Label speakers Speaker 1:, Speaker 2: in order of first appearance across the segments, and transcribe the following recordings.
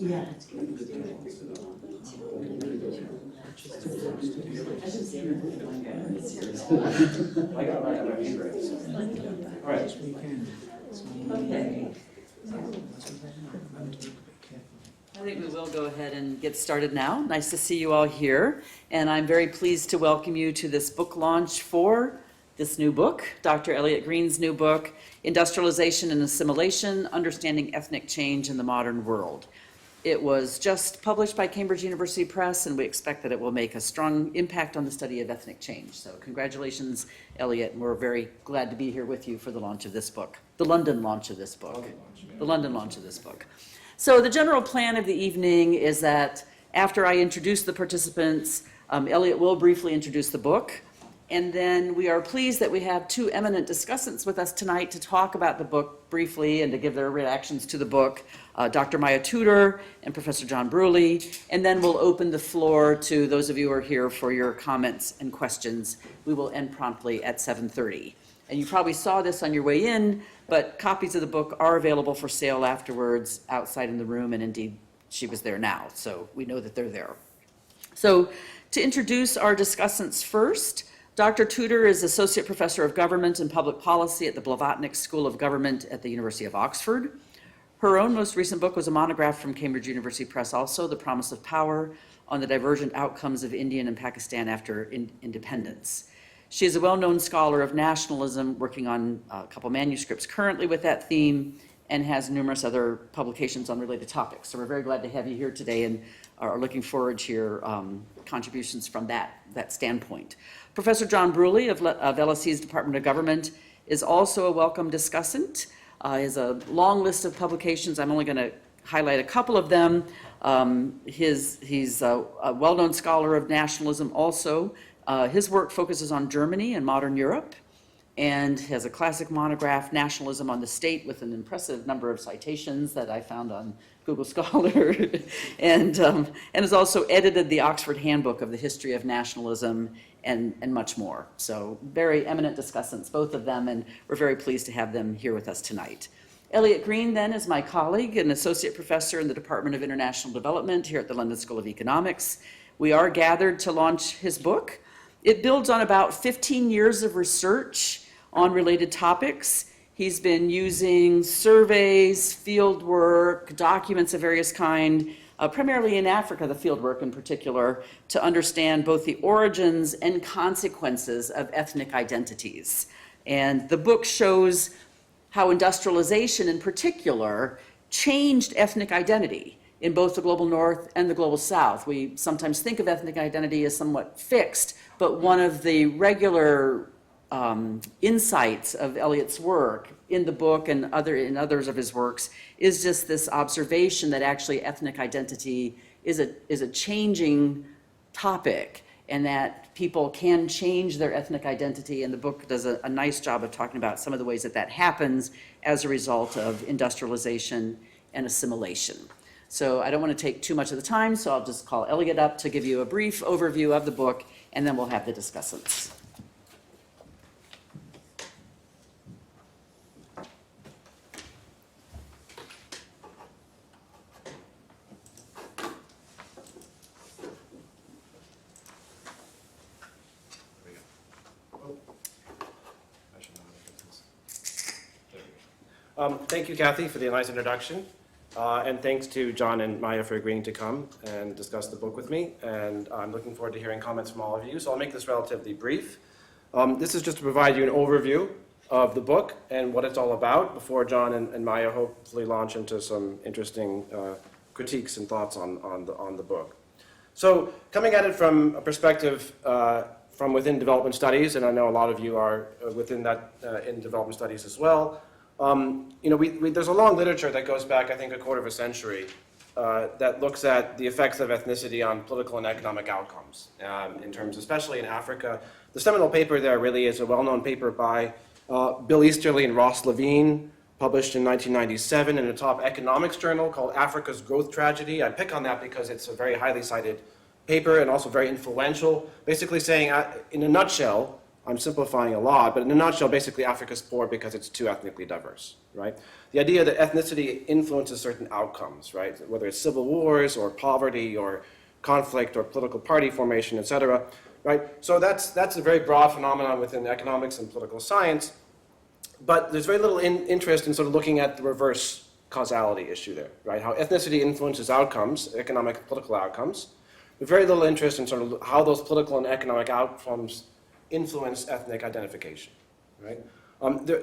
Speaker 1: Yeah.
Speaker 2: I got my handwriting. All right.
Speaker 1: Okay.
Speaker 3: I think we will go ahead and get started now. Nice to see you all here. And I'm very pleased to welcome you to this book launch for this new book, Dr. Elliott Green's new book, Industrialization and Assimilation, Understanding Ethnic Change in the Modern World. It was just published by Cambridge University Press, and we expect that it will make a strong impact on the study of ethnic change. So congratulations, Elliott, and we're very glad to be here with you for the launch of this book, the London launch of this book. The London launch of this book. So the general plan of the evening is that after I introduce the participants, Elliott will briefly introduce the book. And then we are pleased that we have two eminent discussants with us tonight to talk about the book briefly and to give their reactions to the book, Dr. Maya Tudor and Professor John Breuilly. And then we'll open the floor to those of you who are here for your comments and questions. We will end promptly at 7:30. And you probably saw this on your way in, but copies of the book are available for sale afterwards outside in the room, and indeed she was there now, so we know that they're there. So to introduce our discussants first, Dr. Tudor is Associate Professor of Government and Public Policy at the Blavatnik School of Government at the University of Oxford. Her own most recent book was a monograph from Cambridge University Press also, The Promise of Power, on the divergent outcomes of India and Pakistan after independence. She is a well-known scholar of nationalism, working on a couple manuscripts currently with that theme, and has numerous other publications on related topics. So we're very glad to have you here today and are looking forward to your contributions from that standpoint. Professor John Breuilly of LSE's Department of Government is also a welcome discussant. He has a long list of publications. I'm only going to highlight a couple of them. He's a well-known scholar of nationalism also. His work focuses on Germany and modern Europe, and has a classic monograph, Nationalism on the State, with an impressive number of citations that I found on Google Scholar, and has also edited the Oxford Handbook of the History of Nationalism and much more. So very eminent discussants, both of them, and we're very pleased to have them here with us tonight. Elliott Green then is my colleague, an associate professor in the Department of International Development here at the London School of Economics. We are gathered to launch his book. It builds on about 15 years of research on related topics. He's been using surveys, field work, documents of various kind, primarily in Africa, the field work in particular, to understand both the origins and consequences of ethnic identities. And the book shows how industrialization in particular changed ethnic identity in both the global north and the global south. We sometimes think of ethnic identity as somewhat fixed, but one of the regular insights of Elliott's work in the book and in others of his works is just this observation that actually ethnic identity is a changing topic, and that people can change their ethnic identity, and the book does a nice job of talking about some of the ways that happens as a result of industrialization and assimilation. So I don't want to take too much of the time, so I'll just call Elliott up to give you a brief overview of the book, and then we'll have the discussants.
Speaker 2: Thank you, Kathy, for the nice introduction. And thanks to John and Maya for agreeing to come and discuss the book with me. And I'm looking forward to hearing comments from all of you. So I'll make this relatively brief. This is just to provide you an overview of the book and what it's all about before John and Maya hopefully launch into some interesting critiques and thoughts on the book. So coming at it from a perspective from within development studies, and I know a lot of you are within that in development studies as well. There's a long literature that goes back, I think, a quarter of a century that looks at the effects of ethnicity on political and economic outcomes in terms, especially in Africa. The seminal paper there really is a well-known paper by Bill Easterly and Ross Levine, published in 1997 in a top economics journal called Africa's Growth Tragedy. I pick on that because it's a very highly cited paper and also very influential, basically saying, in a nutshell, I'm simplifying a lot, but in a nutshell, basically Africa's poor because it's too ethnically diverse, right? The idea that ethnicity influences certain outcomes, right? Whether it's civil wars or poverty or conflict or political party formation, et cetera, right? So that's a very broad phenomenon within economics and political science, but there's very little interest in sort of looking at the reverse causality issue there, right? How ethnicity influences outcomes, economic and political outcomes, but very little interest in sort of how those political and economic outcomes influence ethnic identification, right?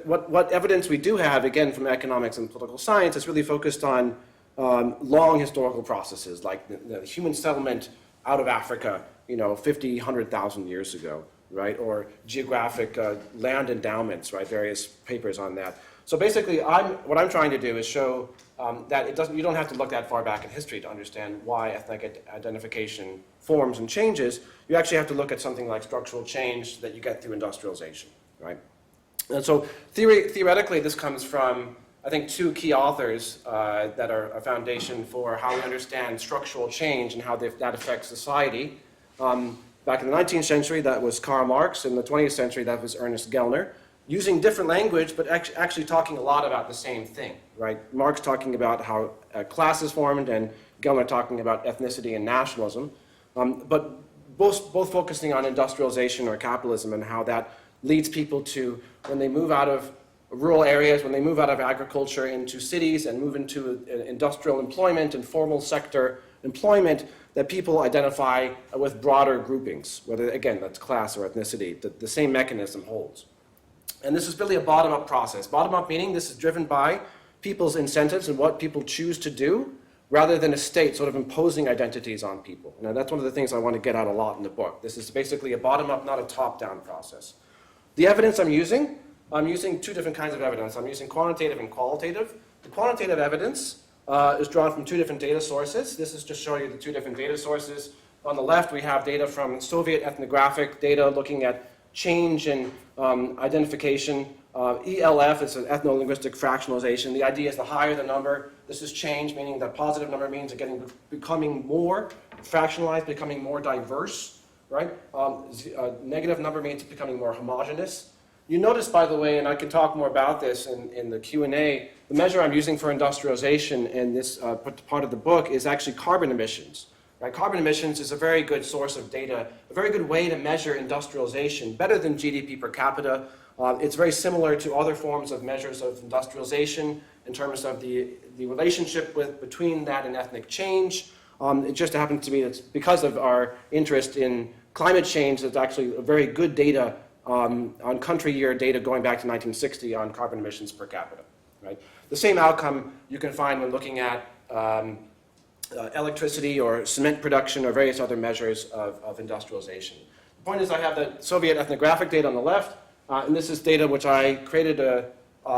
Speaker 2: What evidence we do have, again, from economics and political science is really focused on long historical processes, like the human settlement out of Africa, 50, 100,000 years ago, right? Or geographic land endowments, right? Various papers on that. So basically, what I'm trying to do is show that you don't have to look that far back in history to understand why ethnic identification forms and changes. You actually have to look at something like structural change that you get through industrialization, right? And so theoretically, this comes from, I think, two key authors that are a foundation for how we understand structural change and how that affects society. Back in the 19th century, that was Karl Marx. In the 20th century, that was Ernest Gellner, using different language, but actually talking a lot about the same thing, right? Marx talking about how class is formed, and Gellner talking about ethnicity and nationalism, but both focusing on industrialization or capitalism and how that leads people to, when they move out of rural areas, when they move out of agriculture into cities and move into industrial employment and formal sector employment, that people identify with broader groupings, whether, again, that's class or ethnicity. The same mechanism holds. And this is really a bottom-up process. Bottom-up meaning this is driven by people's incentives and what people choose to do, rather than a state sort of imposing identities on people. Now, that's one of the things I want to get out a lot in the book. This is basically a bottom-up, not a top-down process. The evidence I'm using two different kinds of evidence. I'm using quantitative and qualitative. The quantitative evidence is drawn from two different data sources. This is just showing you the two different data sources. On the left, we have data from Soviet ethnographic data looking at change in identification. ELF is an ethno-linguistic fractionalization. The idea is the higher the number, this is change, meaning that positive number means becoming more fractionalized, becoming more diverse, right? Negative number means becoming more homogenous. You notice, by the way, and I can talk more about this in the Q&A, the measure I'm using for industrialization in this part of the book is actually carbon emissions. Right? Carbon emissions is a very good source of data, a very good way to measure industrialization, better than GDP per capita. It's very similar to other forms of measures of industrialization in terms of the relationship between that and ethnic change. It just happens to be that because of our interest in climate change, it's actually a very good data on country year data going back to 1960 on carbon emissions per capita. Right? The same outcome you can find when looking at electricity or cement production or various other measures of industrialization. The point is I have the Soviet ethnographic data on the left, and this is data which I created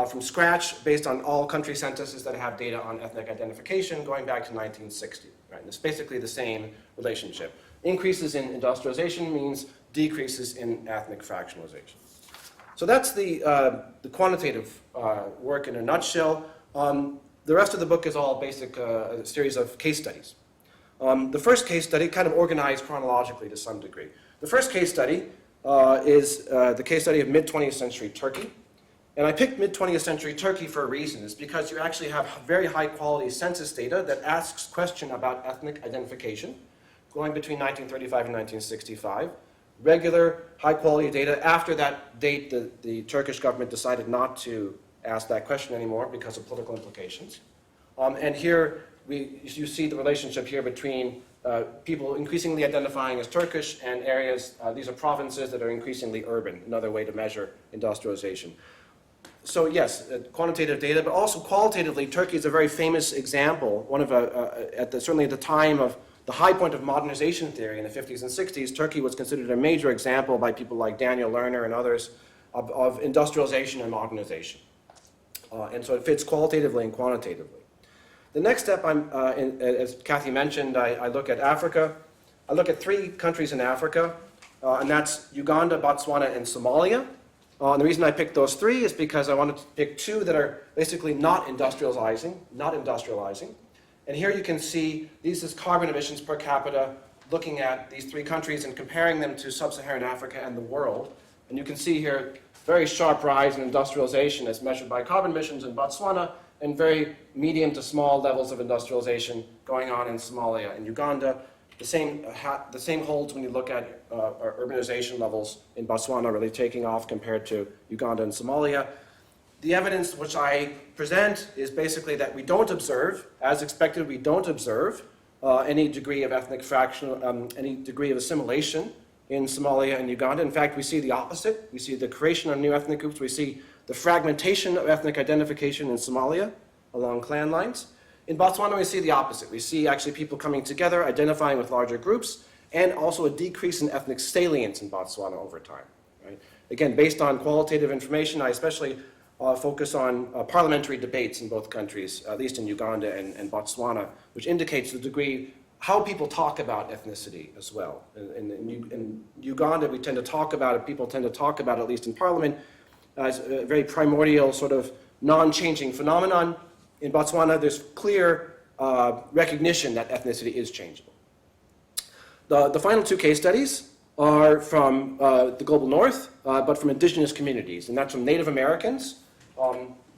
Speaker 2: from scratch based on all country censuses that have data on ethnic identification going back to 1960. Right? And it's basically the same relationship. Increases in industrialization means decreases in ethnic fractionalization. So that's the quantitative work in a nutshell. The rest of the book is all basic, a series of case studies. The first case study, kind of organized chronologically to some degree. The first case study is the case study of mid-20th century Turkey. And I picked mid-20th century Turkey for a reason. It's because you actually have very high quality census data that asks question about ethnic identification going between 1935 and 1965. Regular high quality data. After that date, the Turkish government decided not to ask that question anymore because of political implications. And here you see the relationship here between people increasingly identifying as Turkish and areas, these are provinces that are increasingly urban, another way to measure industrialization. So yes, quantitative data, but also qualitatively, Turkey is a very famous example, one of certainly at the time of the high point of modernization theory in the 50s and 60s, Turkey was considered a major example by people like Daniel Lerner and others of industrialization and modernization. And so it fits qualitatively and quantitatively. The next step, as Kathy mentioned, I look at Africa. I look at 3 countries in Africa, and that's Uganda, Botswana, and Somalia. And the reason I picked those 3 is because I wanted to pick 2 that are basically not industrializing. And here you can see these is carbon emissions per capita, looking at these 3 countries and comparing them to sub-Saharan Africa and the world. And you can see here very sharp rise in industrialization as measured by carbon emissions in Botswana, and very medium to small levels of industrialization going on in Somalia and Uganda. The same holds when you look at our urbanization levels in Botswana really taking off compared to Uganda and Somalia. The evidence which I present is basically that we don't observe, as expected, we don't observe any degree of ethnic fraction, any degree of assimilation in Somalia and Uganda. In fact, we see the opposite. We see the creation of new ethnic groups. We see the fragmentation of ethnic identification in Somalia along clan lines. In Botswana, we see the opposite. We see actually people coming together, identifying with larger groups, and also a decrease in ethnic salience in Botswana over time. Right? Again, based on qualitative information, I especially focus on parliamentary debates in both countries, at least in Uganda and Botswana, which indicates the degree how people talk about ethnicity as well. In Uganda, we tend to talk about it, people tend to talk about it, at least in parliament, as a very primordial sort of non-changing phenomenon. In Botswana, there's clear recognition that ethnicity is changeable. The final two case studies are from the global north, but from indigenous communities, and that's from Native Americans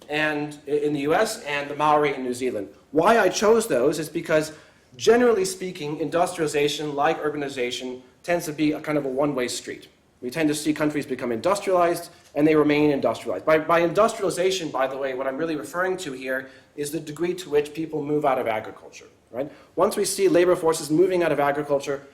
Speaker 2: and in the US and the Māori in New Zealand. Why I chose those is because, generally speaking, industrialization, like urbanization, tends to be a kind of a one-way street. We tend to see countries become industrialized, and they remain industrialized. By industrialization, by the way, what I'm really referring to here is the degree to which people move out of agriculture. Right? Once we see labor forces moving out of agriculture,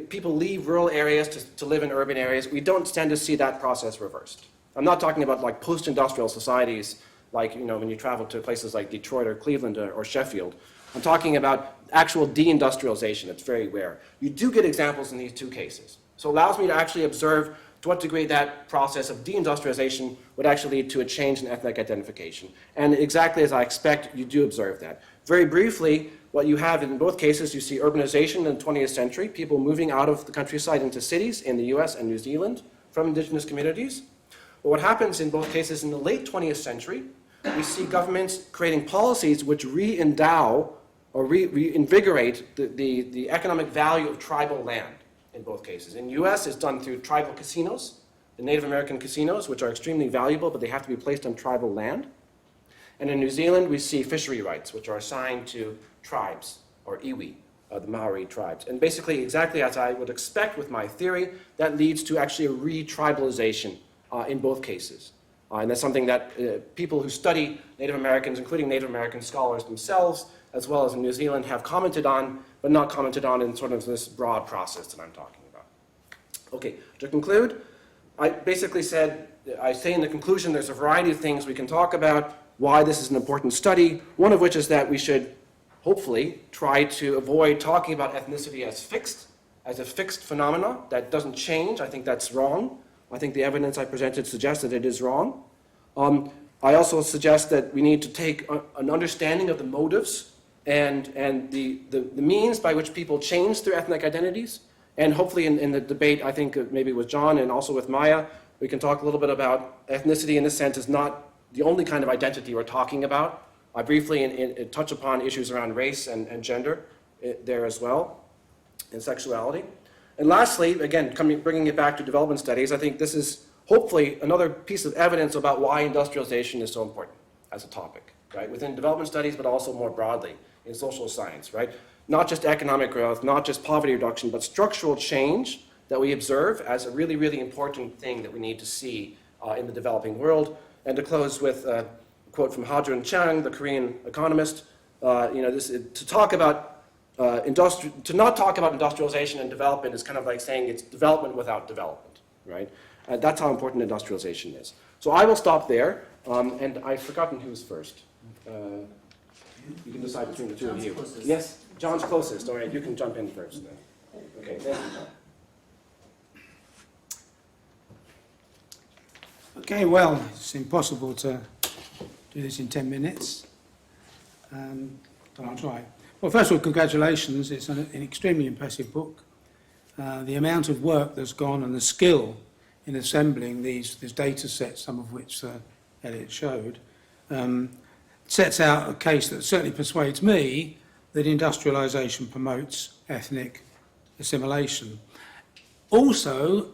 Speaker 2: people leave rural areas to live in urban areas. We don't tend to see that process reversed. I'm not talking about like post-industrial societies, like when you travel to places like Detroit or Cleveland or Sheffield. I'm talking about actual deindustrialization. It's very rare. You do get examples in these two cases. So it allows me to actually observe to what degree that process of deindustrialization would actually lead to a change in ethnic identification. And exactly as I expect, you do observe that. Very briefly, what you have in both cases, you see urbanization in the 20th century, people moving out of the countryside into cities in the US and New Zealand from indigenous communities. But what happens in both cases in the late 20th century, we see governments creating policies which re-endow or reinvigorate the economic value of tribal land in both cases. In the US, it's done through tribal casinos, the Native American casinos, which are extremely valuable, but they have to be placed on tribal land. And in New Zealand, we see fishery rights, which are assigned to tribes, or iwi, the Māori tribes. And basically, exactly as I would expect with my theory, that leads to actually a re-tribalization in both cases. And that's something that people who study Native Americans, including Native American scholars themselves, as well as in New Zealand, have commented on, but not commented on in sort of this broad process that I'm talking about. Okay, to conclude, I basically said, I say in the conclusion there's a variety of things we can talk about, why this is an important study, one of which is that we should hopefully try to avoid talking about ethnicity as a fixed phenomenon that doesn't change. I think that's wrong. I think the evidence I presented suggests that it is wrong. I also suggest that we need to take an understanding of the motives and the means by which people change their ethnic identities. And hopefully in the debate, I think maybe with John and also with Maya, we can talk a little bit about ethnicity in this sense is not the only kind of identity we're talking about. I briefly touch upon issues around race and gender there as well, and sexuality. And lastly, again, bringing it back to development studies, I think this is hopefully another piece of evidence about why industrialization is so important as a topic, right? Within development studies, but also more broadly in social science, right? Not just economic growth, not just poverty reduction, but structural change that we observe as a really, really important thing that we need to see in the developing world. And to close with a quote from Ha-Joon Chang, the Korean economist, to not talk about industrialization and development is kind of like saying it's development without development, right? That's how important industrialization is. So I will stop there, and I've forgotten who's first. You can decide between the two of you.
Speaker 1: Closest.
Speaker 2: Yes, John's closest. All right, you can jump in first then. Okay, thank you, John.
Speaker 4: Okay, well, it's impossible to do this in 10 minutes, but I'll try. Well, first of all, congratulations. It's an extremely impressive book. The amount of work that's gone and the skill in assembling these data sets, some of which Elliott showed, sets out a case that certainly persuades me that industrialisation promotes ethnic assimilation. Also,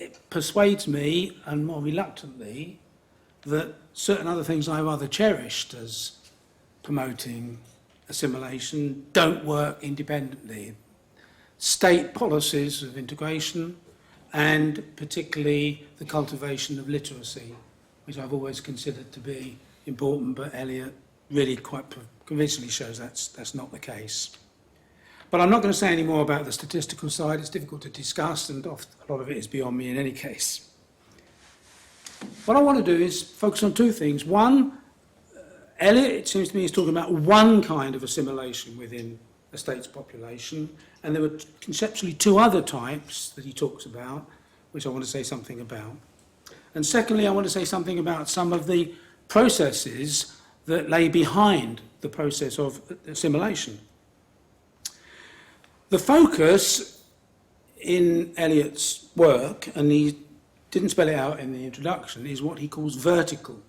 Speaker 4: it persuades me, and more reluctantly, that certain other things I rather cherished as promoting assimilation don't work independently. State policies of integration, and particularly the cultivation of literacy, which I've always considered to be important, but Elliott really quite convincingly shows that's not the case. But I'm not going to say any more about the statistical side. It's difficult to discuss, and a lot of it is beyond me in any case. What I want to do is focus on two things. One, Elliott, it seems to me, is talking about one kind of assimilation within a state's population, and there were conceptually two other types that he talks about, which I want to say something about. And secondly, I want to say something about some of the processes that lay behind the process of assimilation. The focus in Elliott's work, and he didn't spell it out in the introduction, is what he calls vertical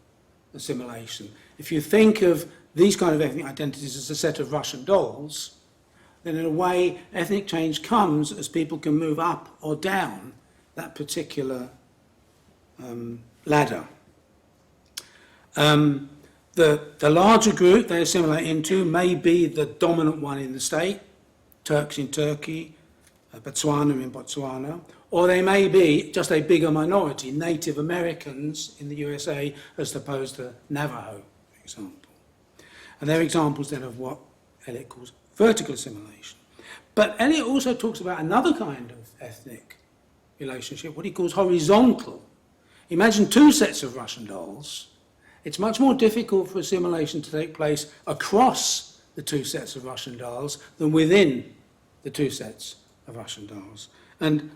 Speaker 4: assimilation. If you think of these kind of ethnic identities as a set of Russian dolls, then in a way ethnic change comes as people can move up or down that particular ladder. The larger group they assimilate into may be the dominant one in the state, Turks in Turkey, Botswana in Botswana, or they may be just a bigger minority, Native Americans in the USA as opposed to Navajo, for example. And they're examples then of what Elliott calls vertical assimilation. But Elliott also talks about another kind of ethnic relationship, what he calls horizontal. Imagine two sets of Russian dolls. It's much more difficult for assimilation to take place across the two sets of Russian dolls than within the two sets of Russian dolls. And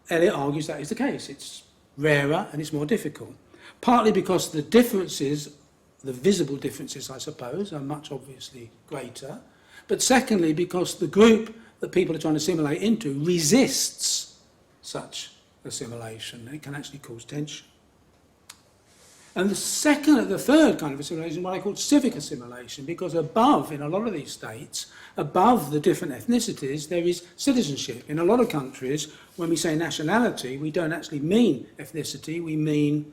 Speaker 4: Elliott argues that is the case. It's rarer and it's more difficult. Partly because the differences, the visible differences, I suppose, are much obviously greater. But secondly, because the group that people are trying to assimilate into resists such assimilation. It can actually cause tension. And the third kind of assimilation is what I call civic assimilation, because above, in a lot of these states, above the different ethnicities, there is citizenship. In a lot of countries, when we say nationality, we don't actually mean ethnicity, we mean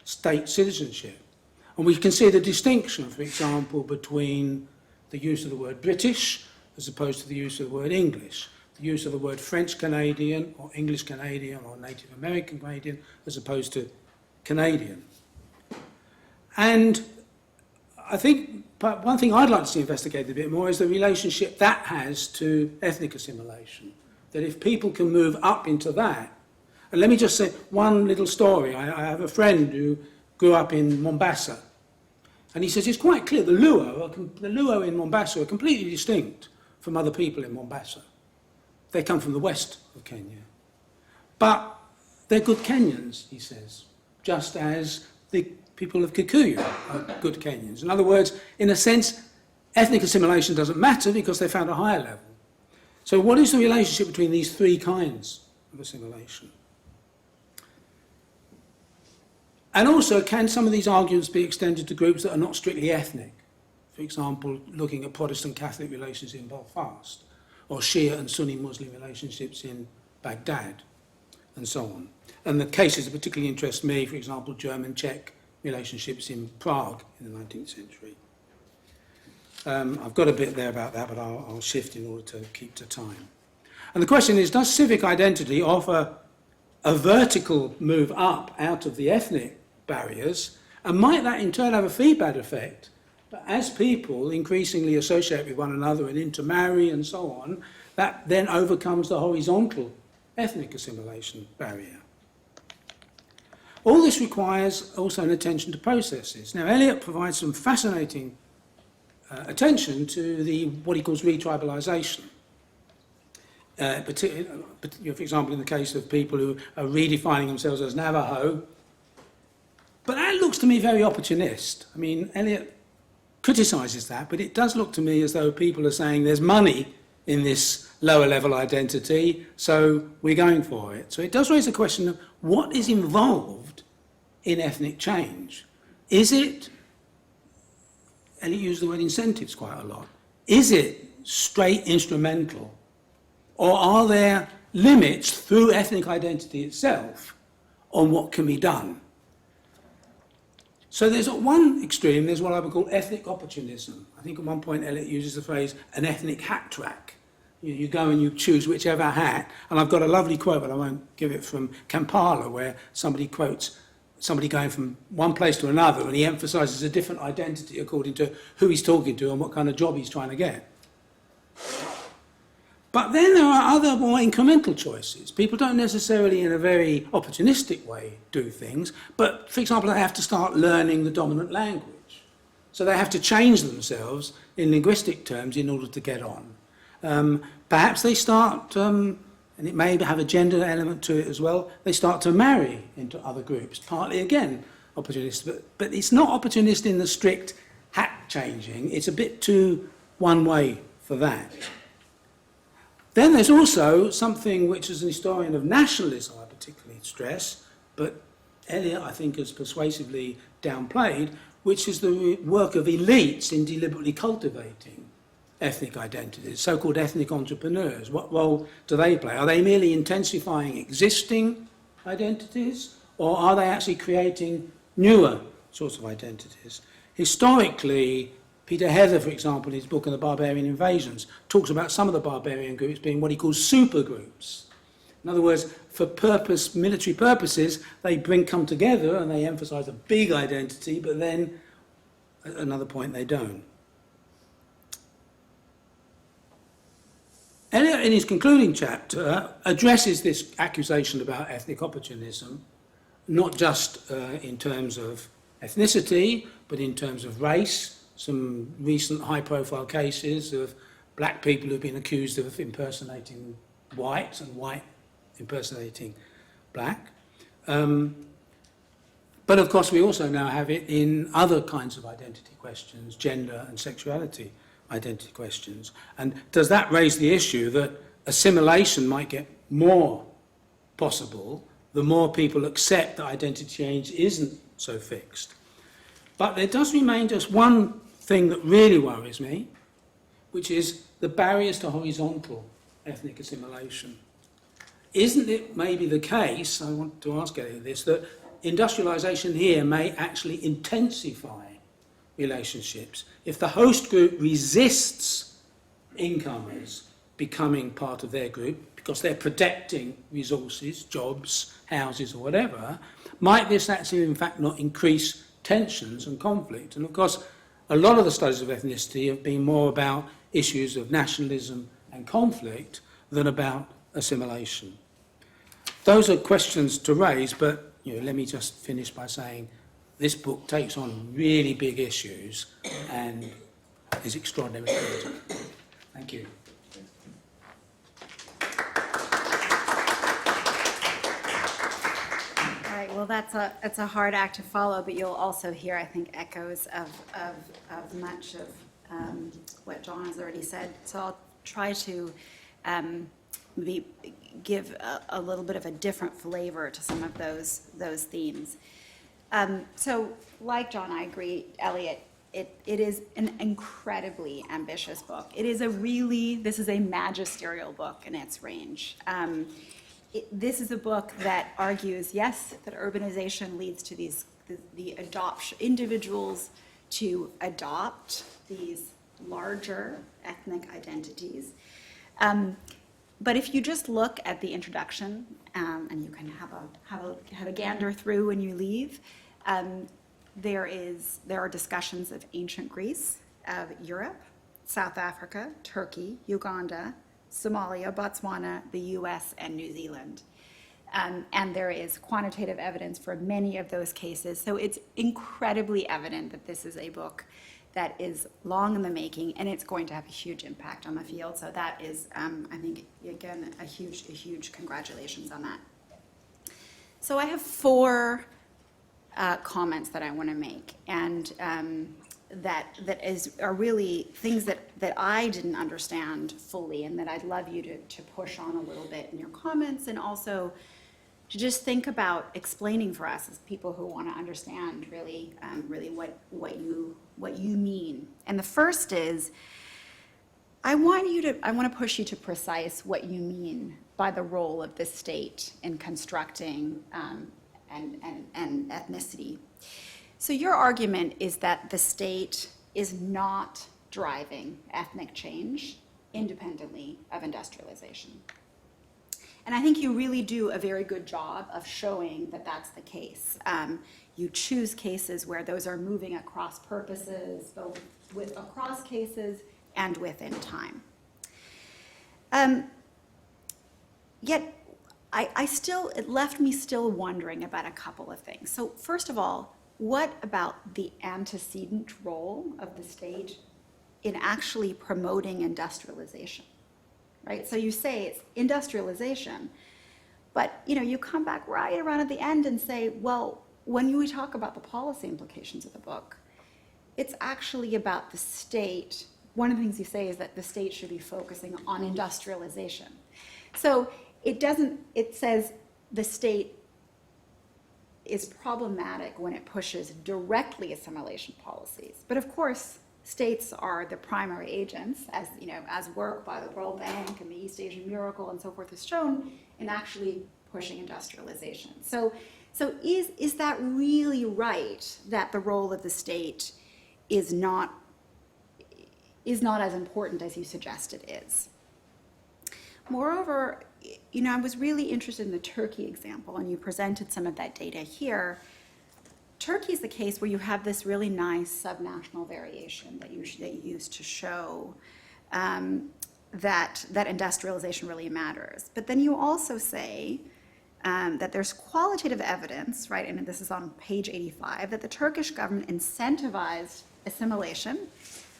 Speaker 4: state citizenship. And we can see the distinction, for example, between the use of the word British as opposed to the use of the word English, the use of the word French Canadian or English Canadian or Native American Canadian as opposed to Canadian. And I think one thing I'd like to see investigated a bit more is the relationship that has to ethnic assimilation. That if people can move up into that, and let me just say one little story. I have a friend who grew up in Mombasa, and he says it's quite clear the Luo in Mombasa are completely distinct from other people in Mombasa. They come from the west of Kenya. But they're good Kenyans, he says, just as the people of Kikuyu are good Kenyans. In other words, in a sense, ethnic assimilation doesn't matter because they found a higher level. So what is the relationship between these three kinds of assimilation? And also, can some of these arguments be extended to groups that are not strictly ethnic? For example, looking at Protestant-Catholic relations in Belfast, or Shia and Sunni Muslim relationships in Baghdad, and so on. And the cases that particularly interest me, for example, German-Czech relationships in Prague in the 19th century. I've got a bit there about that, but I'll shift in order to keep to time. And the question is, does civic identity offer a vertical move up out of the ethnic barriers, and might that in turn have a feedback effect? But as people increasingly associate with one another and intermarry and so on, that then overcomes the horizontal ethnic assimilation barrier. All this requires also an attention to processes. Now, Elliott provides some fascinating attention to what he calls retribalisation. For example, in the case of people who are redefining themselves as Navajo. But that looks to me very opportunist. I mean, Elliott criticises that, but it does look to me as though people are saying there's money in this lower level identity, so we're going for it. So it does raise the question of what is involved in ethnic change. Is it, Elliott used the word incentives quite a lot, is it straight instrumental, Or are there limits through ethnic identity itself on what can be done? So there's at one extreme, there's what I would call ethnic opportunism. I think at one point Elliott uses the phrase, an ethnic hat track. You go and you choose whichever hat, and I've got a lovely quote, but I won't give it, from Kampala, where somebody quotes somebody going from one place to another, and he emphasises a different identity according to who he's talking to and what kind of job he's trying to get. But then there are other more incremental choices. People don't necessarily in a very opportunistic way do things, but for example, they have to start learning the dominant language. So they have to change themselves in linguistic terms in order to get on. Perhaps they start, and it may have a gender element to it as well, they start to marry into other groups, partly again opportunist, but it's not opportunist in the strict hat changing, it's a bit too one way for that. Then there's also something which, as an historian of nationalism, I particularly stress, but Elliott, I think, has persuasively downplayed, which is the work of elites in deliberately cultivating ethnic identities, so-called ethnic entrepreneurs. What role do they play? Are they merely intensifying existing identities, or are they actually creating newer sorts of identities? Historically, Peter Heather, for example, in his book on the barbarian invasions, talks about some of the barbarian groups being what he calls supergroups. In other words, for military purposes, they come together and they emphasise a big identity, but then at another point they don't. Elliott, in his concluding chapter, addresses this accusation about ethnic opportunism, not just in terms of ethnicity, but in terms of race. Some recent high-profile cases of black people who've been accused of impersonating white and white impersonating black. But of course we also now have it in other kinds of identity questions, gender and sexuality identity questions. And does that raise the issue that assimilation might get more possible the more people accept that identity change isn't so fixed? But there does remain just one thing that really worries me, which is the barriers to horizontal ethnic assimilation. Isn't it maybe the case, I want to ask Elliott this, that industrialisation here may actually intensify relationships? If the host group resists incomers becoming part of their group because they're protecting resources, jobs, houses or whatever, might this actually in fact not increase tensions and conflict? And of course, a lot of the studies of ethnicity have been more about issues of nationalism and conflict than about assimilation. Those are questions to raise, but let me just finish by saying this book takes on really big issues and is extraordinarily good. Thank you.
Speaker 5: Well, it's a hard act to follow, but you'll also hear, I think, echoes of much of what John has already said. So I'll try to give a little bit of a different flavor to some of those themes. So, like John, I agree, Elliott. It is an incredibly ambitious book. This is a magisterial book in its range. This is a book that argues, yes, that urbanization leads to the adoption, individuals to adopt these larger ethnic identities. But if you just look at the introduction, and you can have a gander through when you leave, there are discussions of ancient Greece, of Europe, South Africa, Turkey, Uganda, Somalia, Botswana, the US, and New Zealand. And there is quantitative evidence for many of those cases. So it's incredibly evident that this is a book that is long in the making, and it's going to have a huge impact on the field. So that is, I think, again, a huge congratulations on that. So I have 4 comments that I want to make, and that are really things that I didn't understand fully, and that I'd love you to push on a little bit in your comments, and also to just think about explaining for us as people who want to understand really what you mean. And the first is, I want to push you to precise what you mean by the role of the state in constructing and ethnicity. So your argument is that the state is not driving ethnic change independently of industrialization. And I think you really do a very good job of showing that that's the case. You choose cases where those are moving across purposes, both across cases and within time. Yet, it left me still wondering about a couple of things. So first of all, what about the antecedent role of the state in actually promoting industrialization, right? So you say it's industrialization, but you come back right around at the end and say, well, when we talk about the policy implications of the book, it's actually about the state. One of the things you say is that the state should be focusing on industrialization. So it says the state is problematic when it pushes directly assimilation policies. But of course, states are the primary agents, as work by the World Bank and the East Asian Miracle and so forth has shown, in actually pushing industrialization. So is that really right, that the role of the state is not as important as you suggest it is? Moreover, I was really interested in the Turkey example, and you presented some of that data here. Turkey is the case where you have this really nice subnational variation that you use to show that industrialization really matters. But then you also say that there's qualitative evidence, right, and this is on page 85, that the Turkish government incentivized assimilation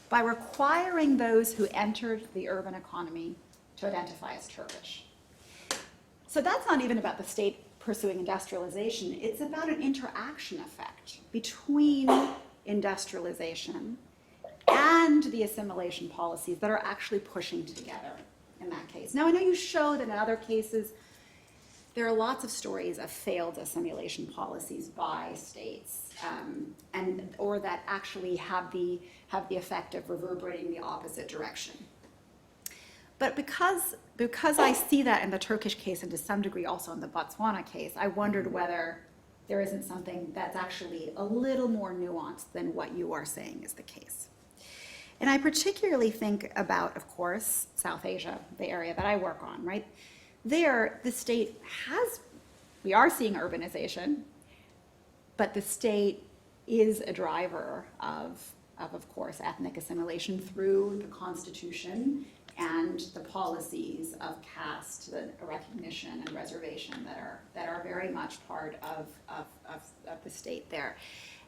Speaker 5: by requiring those who entered the urban economy to identify as Turkish. So that's not even about the state pursuing industrialization. It's about an interaction effect between industrialization and the assimilation policies that are actually pushing together in that case. Now, I know you show that in other cases, there are lots of stories of failed assimilation policies by states, or that actually have the effect of reverberating the opposite direction. But because I see that in the Turkish case and to some degree also in the Botswana case, I wondered whether there isn't something that's actually a little more nuanced than what you are saying is the case. And I particularly think about, of course, South Asia, the area that I work on, right? There, the state we are seeing urbanization, but the state is a driver of course, ethnic assimilation through the Constitution and the policies of caste, the recognition and reservation that are very much part of the state there.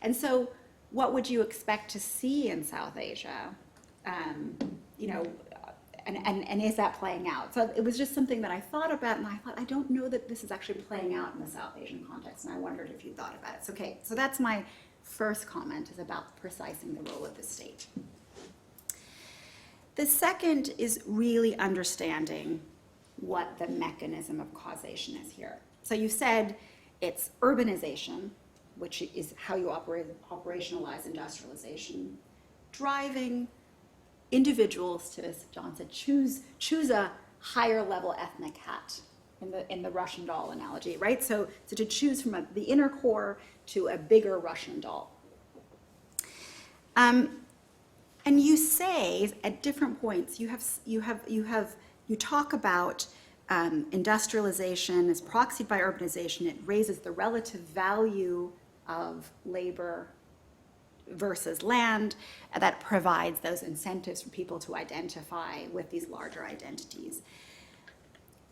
Speaker 5: And so what would you expect to see in South Asia? And is that playing out? So it was just something that I thought about, and I thought, I don't know that this is actually playing out in the South Asian context, and I wondered if you thought about it. So, okay, so that's my first comment, is about precising the role of the state. The second is really understanding what the mechanism of causation is here. So you said it's urbanization, which is how you operationalize industrialization, driving individuals to, as John said, choose a higher level ethnic hat in the Russian doll analogy, right? So to choose from the inner core to a bigger Russian doll. And you say at different points, you talk about industrialization as proxied by urbanization. It raises the relative value of labor versus land, that provides those incentives for people to identify with these larger identities.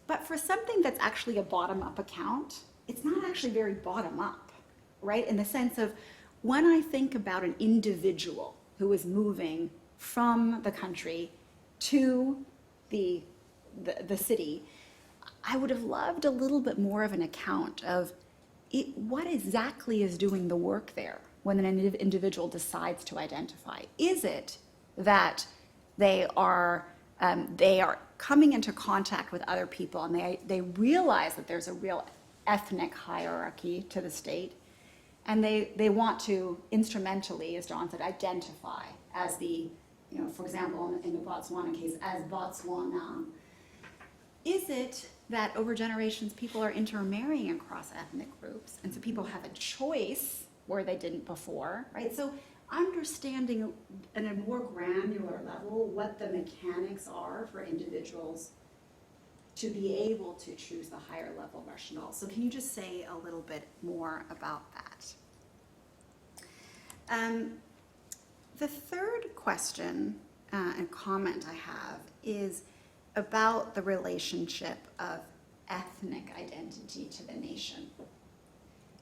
Speaker 5: But for something that's actually a bottom-up account, it's not actually very bottom-up, right? In the sense of, when I think about an individual who is moving from the country to the city, I would have loved a little bit more of an account of what exactly is doing the work there when an individual decides to identify. Is it that they are coming into contact with other people and they realize that there's a real ethnic hierarchy to the state, and they want to instrumentally, as John said, identify as the for example, in the Botswana case, as Botswana, is it that over generations people are intermarrying across ethnic groups, and so people have a choice where they didn't before, right? So understanding at a more granular level what the mechanics are for individuals to be able to choose the higher level rationale. So can you just say a little bit more about that? The third question and comment I have is about the relationship of ethnic identity to the nation.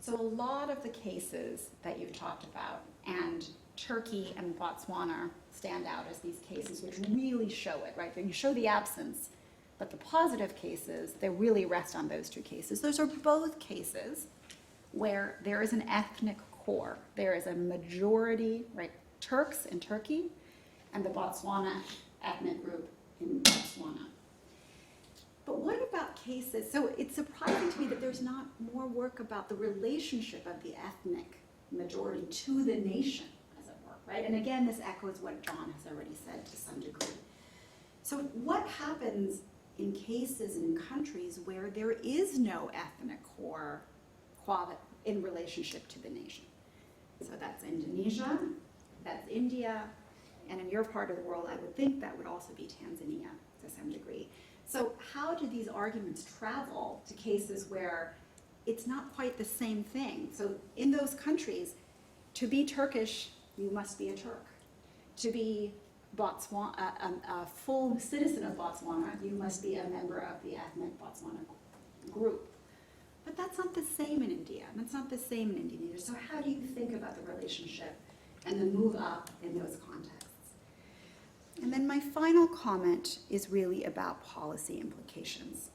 Speaker 5: So a lot of the cases that you've talked about, and Turkey and Botswana stand out as these cases which really show it, right? You show the absence, but the positive cases, they really rest on those two cases. Those are both cases where there is an ethnic core. There is a majority, right, Turks in Turkey, and the Botswana ethnic group in Botswana. But what about cases, so it's surprising to me that there's not more work about the relationship of the ethnic majority to the nation, as it were, right? And again, this echoes what John has already said to some degree. So what happens in cases in countries where there is no ethnic core in relationship to the nation? So that's Indonesia, that's India, and in your part of the world, I would think that would also be Tanzania to some degree. So how do these arguments travel to cases where it's not quite the same thing? So in those countries, to be Turkish, you must be a Turk. To be Botswana, a full citizen of Botswana, you must be a member of the ethnic Botswana group. But that's not the same in India, and that's not the same in Indonesia. So how do you think about the relationship and the move up in those contexts? And then my final comment is really about policy implications.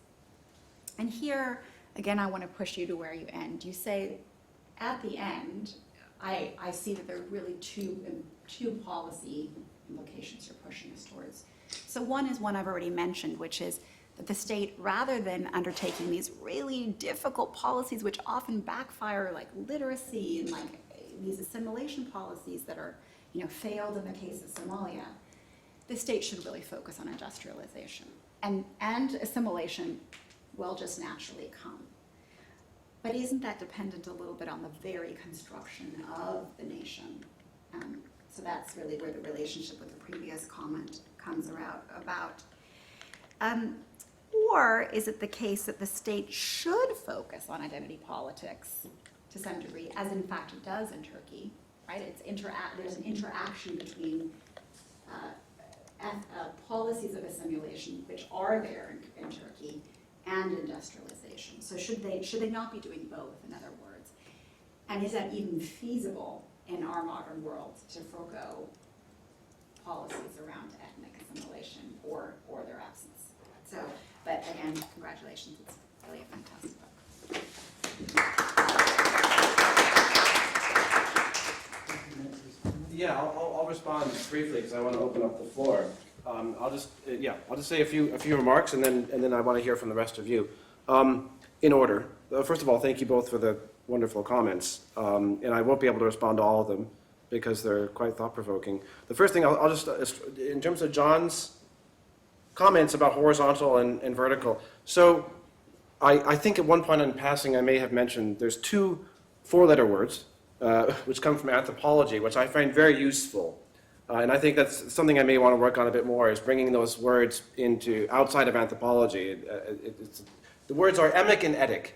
Speaker 5: And here, again, I want to push you to where you end. You say, at the end, I see that there are really two policy implications you're pushing us towards. So one is one I've already mentioned, which is that the state, rather than undertaking these really difficult policies, which often backfire, like literacy and like these assimilation policies that are, failed in the case of Somalia, the state should really focus on industrialization. And assimilation will just naturally come. But isn't that dependent a little bit on the very construction of the nation? So that's really where the relationship with the previous comment comes about. Or is it the case that the state should focus on identity politics to some degree, as in fact it does in Turkey, right? There's an interaction between policies of assimilation, which are there in Turkey, and industrialization. So should they not be doing both, in other words? And is that even feasible in our modern world to forego policies around ethnic assimilation or their absence? So, but again, congratulations, it's really a fantastic book.
Speaker 2: Yeah, I'll respond briefly because I want to open up the floor. I'll just say a few remarks, and then I want to hear from the rest of you. In order, first of all, thank you both for the wonderful comments, and I won't be able to respond to all of them because they're quite thought-provoking. The first thing I'll just, in terms of John's comments about horizontal and vertical. So I think at one point in passing I may have mentioned there's two four-letter words which come from anthropology, which I find very useful. And I think that's something I may want to work on a bit more, is bringing those words into outside of anthropology. The words are emic and etic.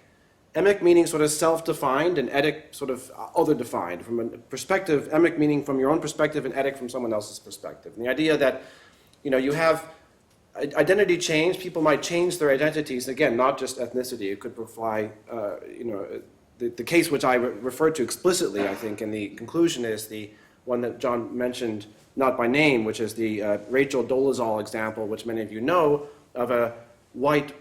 Speaker 2: Emic meaning sort of self-defined, and etic sort of other-defined. From a perspective, emic meaning from your own perspective, and etic from someone else's perspective. And the idea that, you have identity change, people might change their identities, again, not just ethnicity. It could apply, the case which I referred to explicitly, I think, in the conclusion is the one that John mentioned, not by name, which is the Rachel Dolezal example, which many of you know, of a white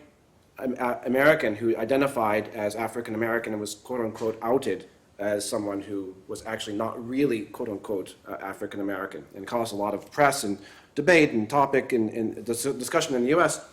Speaker 2: American who identified as African American and was quote-unquote outed as someone who was actually not really quote-unquote African American, and caused a lot of press and debate and topic and discussion in the US.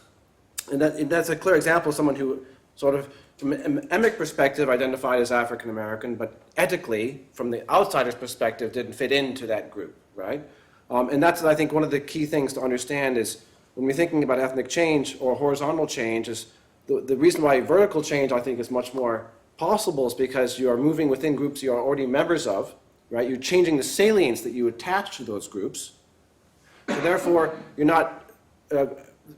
Speaker 2: And that's a clear example of someone who sort of, from an emic perspective, identified as African American, but ethically, from the outsider's perspective, didn't fit into that group, right? And that's, I think, one of the key things to understand is when we're thinking about ethnic change or horizontal change is the reason why vertical change, I think, is much more possible is because you are moving within groups you are already members of, right? You're changing the salience that you attach to those groups. So therefore, you're not,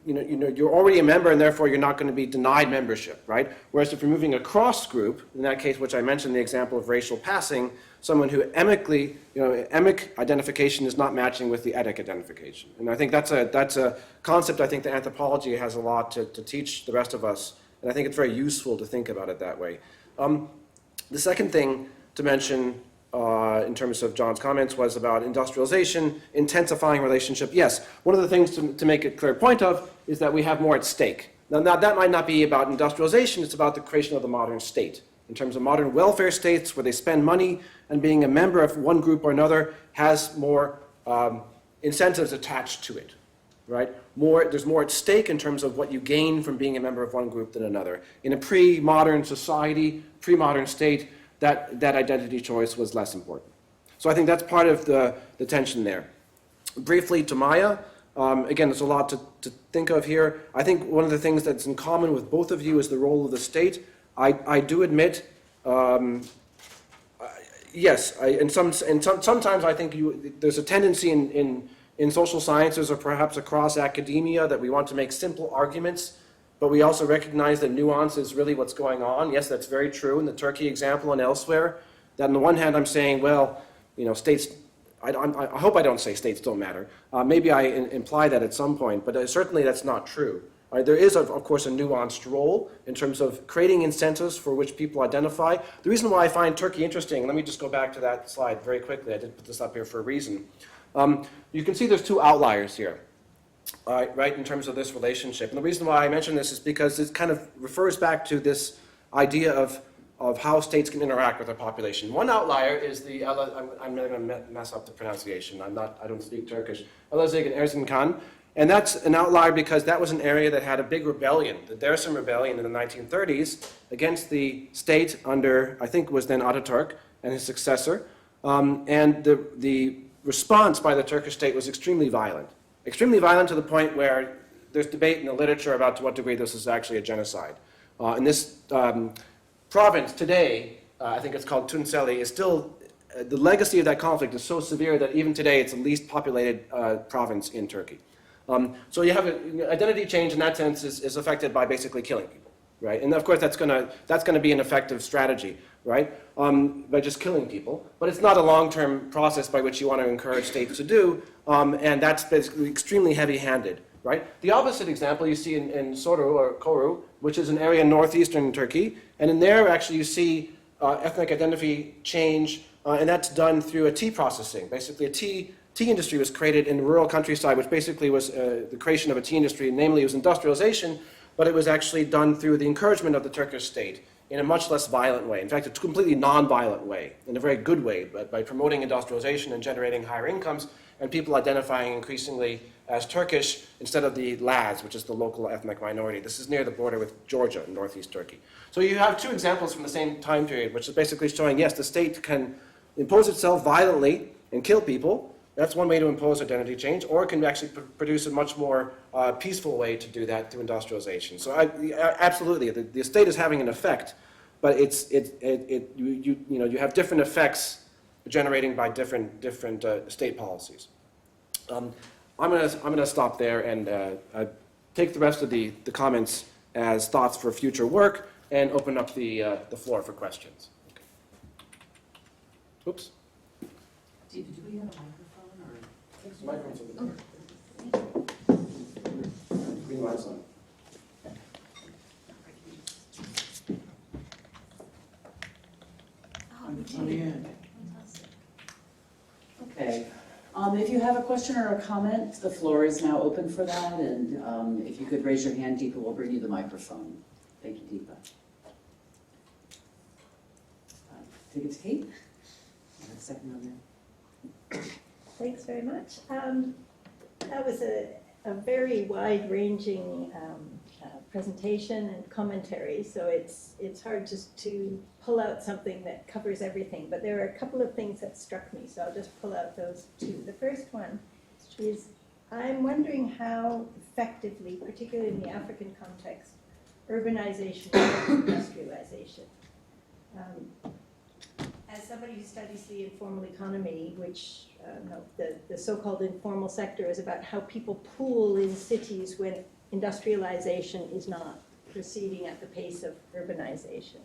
Speaker 2: you're already a member, and therefore you're not going to be denied membership, right? Whereas if you're moving across group, in that case, which I mentioned the example of racial passing, someone who emic identification is not matching with the etic identification. And I think that's a concept I think that anthropology has a lot to teach the rest of us, and I think it's very useful to think about it that way. The second thing to mention in terms of John's comments was about industrialization, intensifying relationship. Yes, one of the things to make a clear point of is that we have more at stake. Now that might not be about industrialization, it's about the creation of the modern state. In terms of modern welfare states where they spend money and being a member of one group or another has more incentives attached to it, right? There's more at stake in terms of what you gain from being a member of one group than another. In a pre-modern society, pre-modern state, that identity choice was less important. So I think that's part of the tension there. Briefly to Maya, again, there's a lot to think of here. I think one of the things that's in common with both of you is the role of the state. I do admit, yes, sometimes I think there's a tendency in social sciences or perhaps across academia that we want to make simple arguments, but we also recognize that nuance is really what's going on. Yes, that's very true in the Turkey example and elsewhere. That on the one hand I'm saying, well, states, I hope I don't say states don't matter. Maybe I imply that at some point, but certainly that's not true. There is, of course, a nuanced role in terms of creating incentives for which people identify. The reason why I find Turkey interesting, let me just go back to that slide very quickly. I did put this up here for a reason. You can see there's two outliers here, right, in terms of this relationship. And the reason why I mention this is because it kind of refers back to this idea of how states can interact with their population. One outlier is I'm going to mess up the pronunciation. I don't speak Turkish. Elazig and Erzincan. And that's an outlier because that was an area that had a big rebellion, the Dersim rebellion in the 1930s against the state under, I think it was then Ataturk and his successor. And the response by the Turkish state was extremely violent to the point where there's debate in the literature about to what degree this is actually a genocide. In this province today, I think it's called Tunceli, is still, the legacy of that conflict is so severe that even today it's the least populated province in Turkey. So you have identity change in that sense is affected by basically killing people, right? And of course that's going to be an effective strategy, right? By just killing people. But it's not a long-term process by which you want to encourage states to do, and that's basically extremely heavy-handed, right? The opposite example you see in Soru or Koru, which is an area in northeastern Turkey, and in there actually you see ethnic identity change, and that's done through a tea processing. Basically a tea industry was created in the rural countryside, which basically was the creation of a tea industry, namely it was industrialization, but it was actually done through the encouragement of the Turkish state in a much less violent way. In fact, a completely non-violent way, in a very good way, but by promoting industrialization and generating higher incomes, and people identifying increasingly as Turkish instead of the Laz, which is the local ethnic minority. This is near the border with Georgia in northeast Turkey. So you have two examples from the same time period, which is basically showing, yes, the state can impose itself violently and kill people. That's one way to impose identity change, or it can actually produce a much more peaceful way to do that through industrialization. So absolutely, the state is having an effect, but you have different effects generating by different state policies. I'm gonna stop there and take the rest of the comments as thoughts for future work and open up the floor for questions. Okay. Oops.
Speaker 3: Do we have a microphone?
Speaker 2: Microphone's over there. Green light's on.
Speaker 3: Okay. If you have a question or a comment, the floor is now open for that, and if you could raise your hand, Deepa will bring you the microphone. Thank you, Deepa. Take it to Kate. A second on there.
Speaker 6: Thanks very much. That was a very wide-ranging presentation and commentary, so it's hard just to pull out something that covers everything, but there are a couple of things that struck me, so I'll just pull out those two. The first one is I'm wondering how effectively, particularly in the African context, urbanization and industrialization. As somebody who studies the informal economy, which the so-called informal sector is about how people pool in cities when industrialization is not proceeding at the pace of urbanization.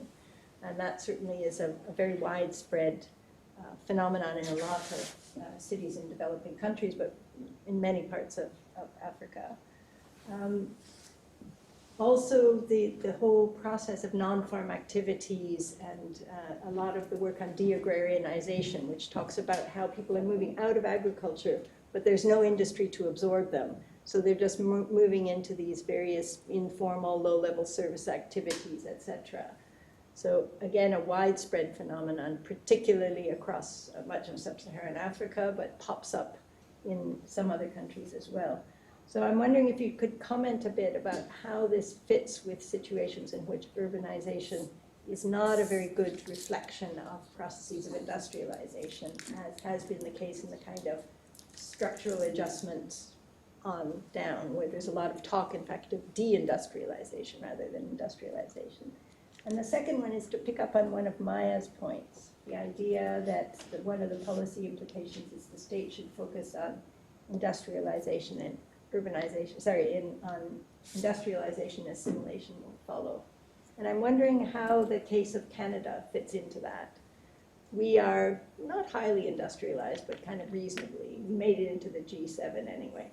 Speaker 6: And that certainly is a very widespread phenomenon in a lot of cities in developing countries, but in many parts of Africa. Also, the whole process of non-farm activities and a lot of the work on de-agrarianization, which talks about how people are moving out of agriculture, but there's no industry to absorb them. So they're just moving into these various informal, low-level service activities, etc. So again, a widespread phenomenon, particularly across much of sub-Saharan Africa, but pops up in some other countries as well. So I'm wondering if you could comment a bit about how this fits with situations in which urbanization is not a very good reflection of processes of industrialization, as has been the case in the kind of structural adjustments on down, where there's a lot of talk, in fact, of deindustrialization rather than industrialization. And the second one is to pick up on one of Maya's points, the idea that one of the policy implications is the state should focus on industrialization and urbanization, on industrialization, assimilation will follow. And I'm wondering how the case of Canada fits into that. We are not highly industrialized, but kind of reasonably. We made it into the G7 anyway.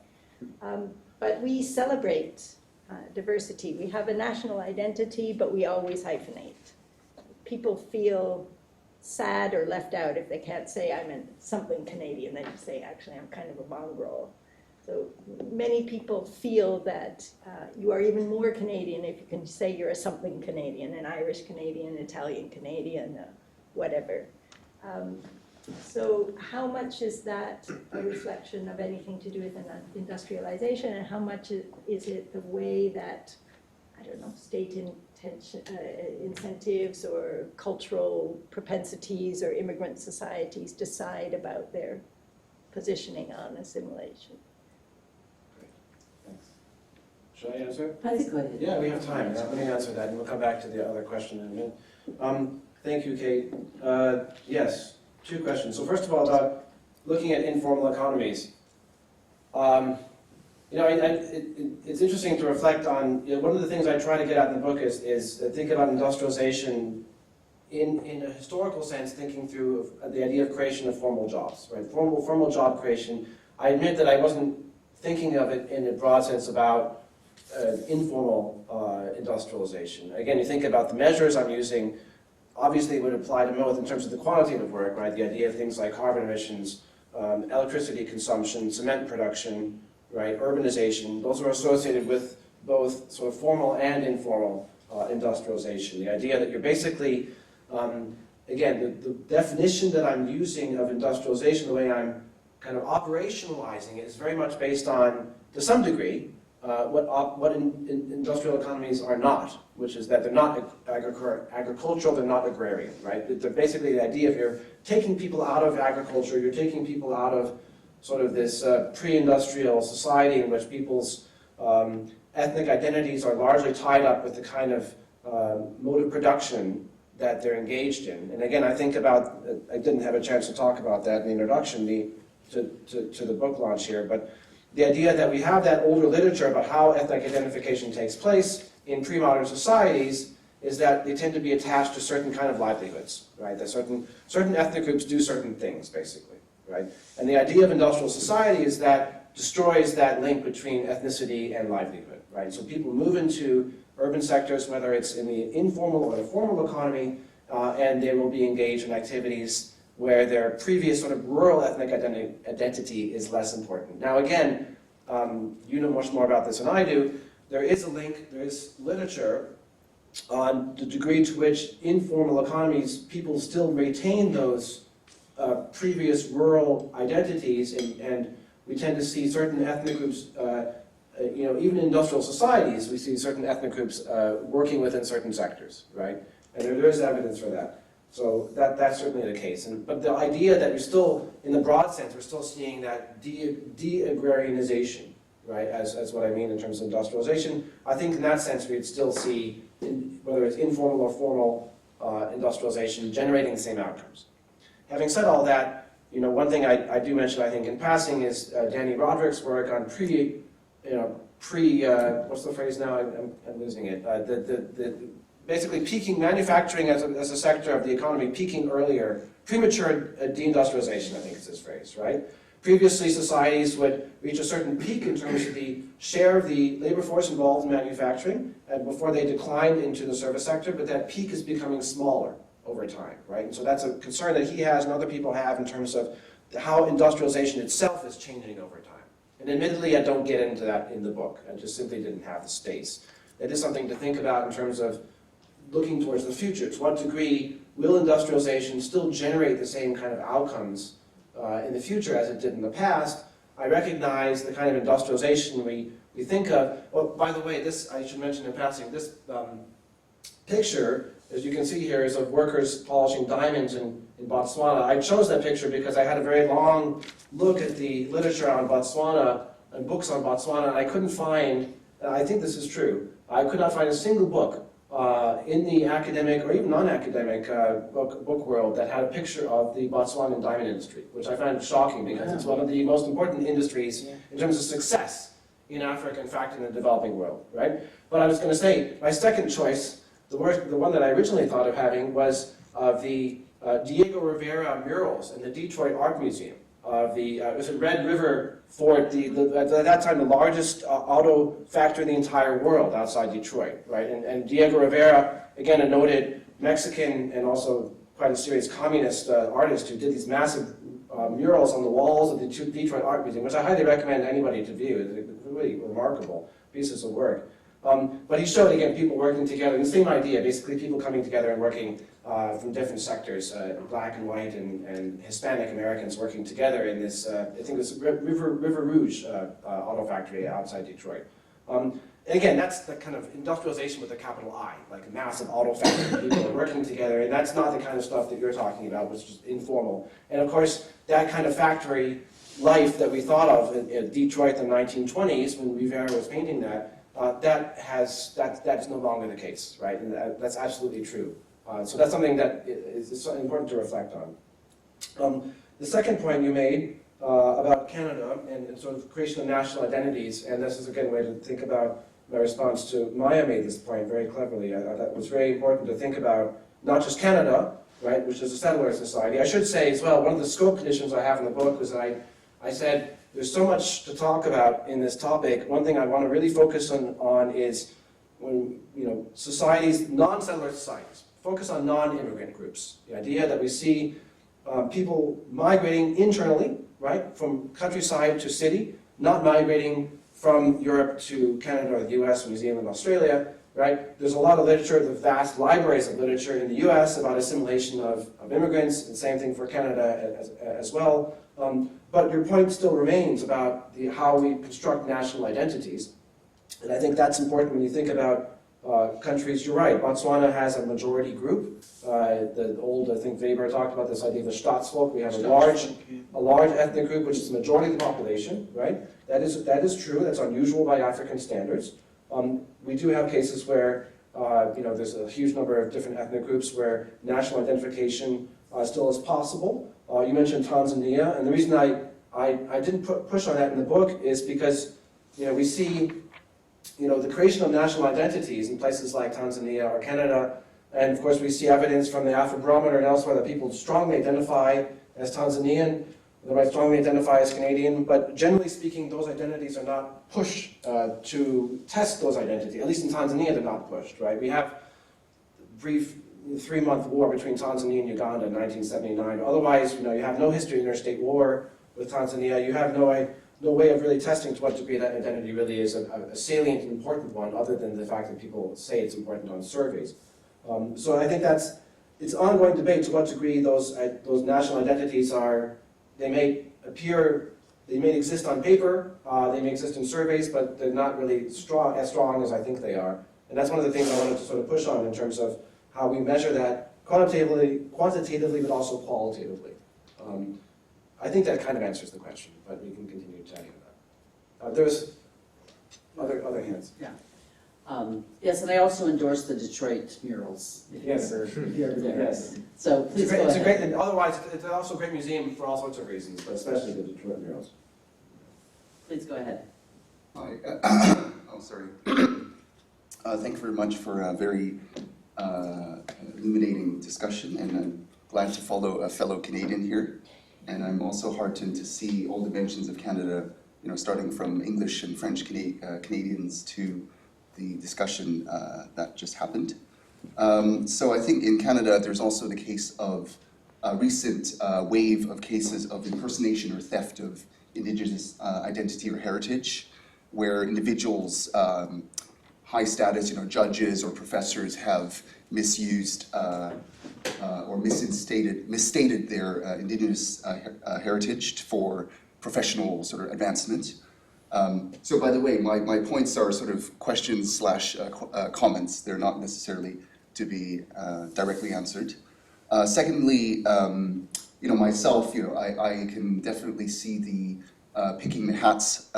Speaker 6: But we celebrate diversity. We have a national identity, but we always hyphenate. People feel sad or left out if they can't say I'm something Canadian. They just say, actually, I'm kind of a mongrel. So many people feel that you are even more Canadian if you can say you're a something Canadian, an Irish Canadian, Italian Canadian, whatever. So how much is that a reflection of anything to do with industrialization, and how much is it the way that, I don't know, state incentives or cultural propensities or immigrant societies decide about their positioning on assimilation?
Speaker 2: Should I answer?
Speaker 3: I think I did.
Speaker 2: Yeah, we have time. Let me answer that, and we'll come back to the other question in a minute. Thank you, Kate. Yes, two questions. So first of all, about looking at informal economies. It's interesting to reflect on, one of the things I try to get at in the book is think about industrialization in a historical sense, thinking through the idea of creation of formal jobs, right? Formal job creation. I admit that I wasn't thinking of it in a broad sense about informal industrialization. Again, you think about the measures I'm using, obviously it would apply to both in terms of the quantitative work, right? The idea of things like carbon emissions, electricity consumption, cement production, right? Urbanization, those are associated with both sort of formal and informal industrialization. The idea that you're basically, again, the definition that I'm using of industrialization, the way I'm kind of operationalizing it, is very much based on, to some degree, what industrial economies are not, which is that they're not agricultural, they're not agrarian, right? They're basically the idea of you're taking people out of agriculture, you're taking people out of sort of this pre-industrial society in which people's ethnic identities are largely tied up with the kind of mode of production that they're engaged in. And again, I think about, I didn't have a chance to talk about that in the introduction to the book launch here, but the idea that we have that older literature about how ethnic identification takes place in pre-modern societies is that they tend to be attached to certain kind of livelihoods, right? That certain ethnic groups do certain things, basically, right? And the idea of industrial society is that destroys that link between ethnicity and livelihood, right? So people move into urban sectors, whether it's in the informal or the formal economy, and they will be engaged in activities where their previous sort of rural ethnic identity is less important. Now again, you know much more about this than I do. There is a link, there is literature on the degree to which informal economies, people still retain those previous rural identities, and we tend to see certain ethnic groups, even in industrial societies, we see certain ethnic groups working within certain sectors, right? And there is evidence for that. So that's certainly the case. But the idea that we're still, in the broad sense, we're still seeing that de-agrarianization, right, as what I mean in terms of industrialization. I think in that sense we'd still see, whether it's informal or formal industrialization, generating the same outcomes. Having said all that, one thing I do mention, I think, in passing is Danny Roderick's work on what's the phrase now? I'm losing it. Basically peaking manufacturing as a sector of the economy, peaking earlier, premature deindustrialization, I think is his phrase, right? Previously, societies would reach a certain peak in terms of the share of the labor force involved in manufacturing, and before they declined into the service sector, but that peak is becoming smaller over time, right? And so that's a concern that he has and other people have in terms of how industrialization itself is changing over time. And admittedly, I don't get into that in the book. I just simply didn't have the space. It is something to think about in terms of looking towards the future. To what degree will industrialization still generate the same kind of outcomes in the future as it did in the past? I recognize the kind of industrialization we think of. Well, by the way, this, I should mention in passing, this picture, as you can see here, is of workers polishing diamonds in Botswana. I chose that picture because I had a very long look at the literature on Botswana and books on Botswana, and I couldn't find, I think this is true, I could not find a single book in the academic or even non-academic book world that had a picture of the Botswanan diamond industry, which I find shocking because it's one of the most important industries in terms of success in Africa, in fact, in the developing world, right? But I was going to say, my second choice, the one that I originally thought of having, was the Diego Rivera murals in the Detroit Art Museum. It was at Red River Fort, at that time the largest auto factory in the entire world outside Detroit, right? And Diego Rivera, again a noted Mexican and also quite a serious communist artist who did these massive murals on the walls of the Detroit Art Museum, which I highly recommend anybody to view. They're really remarkable pieces of work. But he showed, again, people working together, the same idea, basically people coming together and working from different sectors, black and white and Hispanic Americans working together in this, I think it was River Rouge auto factory outside Detroit. And again, that's the kind of industrialization with a capital I, like a massive auto factory, people are working together, and that's not the kind of stuff that you're talking about, which is informal. And of course, that kind of factory life that we thought of in Detroit in the 1920s, when Rivera was painting that, that's no longer the case, right? And that's absolutely true. So that's something that is important to reflect on. The second point you made about Canada and sort of creation of national identities, and this is again a way to think about my response to Maya made this point very cleverly. I thought it was very important to think about not just Canada, right, which is a settler society. I should say as well, one of the scope conditions I have in the book was that I said, there's so much to talk about in this topic. One thing I want to really focus on is when, societies, non-settler societies, focus on non-immigrant groups. The idea that we see people migrating internally, right, from countryside to city, not migrating from Europe to Canada or the US, New Zealand, Australia, right? There's a lot of literature, the vast libraries of literature in the US about assimilation of immigrants, and same thing for Canada as well. But your point still remains about how we construct national identities. And I think that's important when you think about countries. You're right, Botswana has a majority group. The old, I think Weber talked about this idea of the Staatsvolk. We have a large ethnic group, which is the majority of the population, right? That is true, that's unusual by African standards. We do have cases where there's a huge number of different ethnic groups where national identification still is possible. You mentioned Tanzania, and the reason I didn't push on that in the book is because we see the creation of national identities in places like Tanzania or Canada, and of course we see evidence from the Afrobarometer and elsewhere that people strongly identify as Tanzanian, they might strongly identify as Canadian, but generally speaking those identities are not pushed to test those identities. At least in Tanzania they're not pushed, right? We have brief 3-month war between Tanzania and Uganda in 1979. Otherwise, you have no history of interstate war with Tanzania. You have no way of really testing to what degree that identity really is a salient and important one, other than the fact that people say it's important on surveys. So I think it's ongoing debate to what degree those national identities they may exist on paper, they may exist in surveys, but they're not really as strong as I think they are. And that's one of the things I wanted to sort of push on in terms of how we measure that quantitatively, but also qualitatively. I think that kind of answers the question, but we can continue chatting about that. There's other hands.
Speaker 3: Yeah. Yes, and I also endorse the Detroit murals, if you
Speaker 2: Yes.
Speaker 3: ever there.
Speaker 2: Yes.
Speaker 3: So please go
Speaker 2: It's a great,
Speaker 3: ahead.
Speaker 2: and otherwise, it's also a great museum for all sorts of reasons, but especially the Detroit murals.
Speaker 3: Please go ahead.
Speaker 7: Hi. Oh, sorry. Thank you very much for a very illuminating discussion, and I'm glad to follow a fellow Canadian here. And I'm also heartened to see all dimensions of Canada, starting from English and French Canadians to the discussion that just happened. So I think in Canada, there's also the case of a recent wave of cases of impersonation or theft of Indigenous identity or heritage, where individuals, high status, judges or professors have misused or misstated their Indigenous heritage for professional sort of advancement. So by the way, my points are sort of questions / comments. They're not necessarily to be directly answered. Secondly, myself, I can definitely see the picking the hats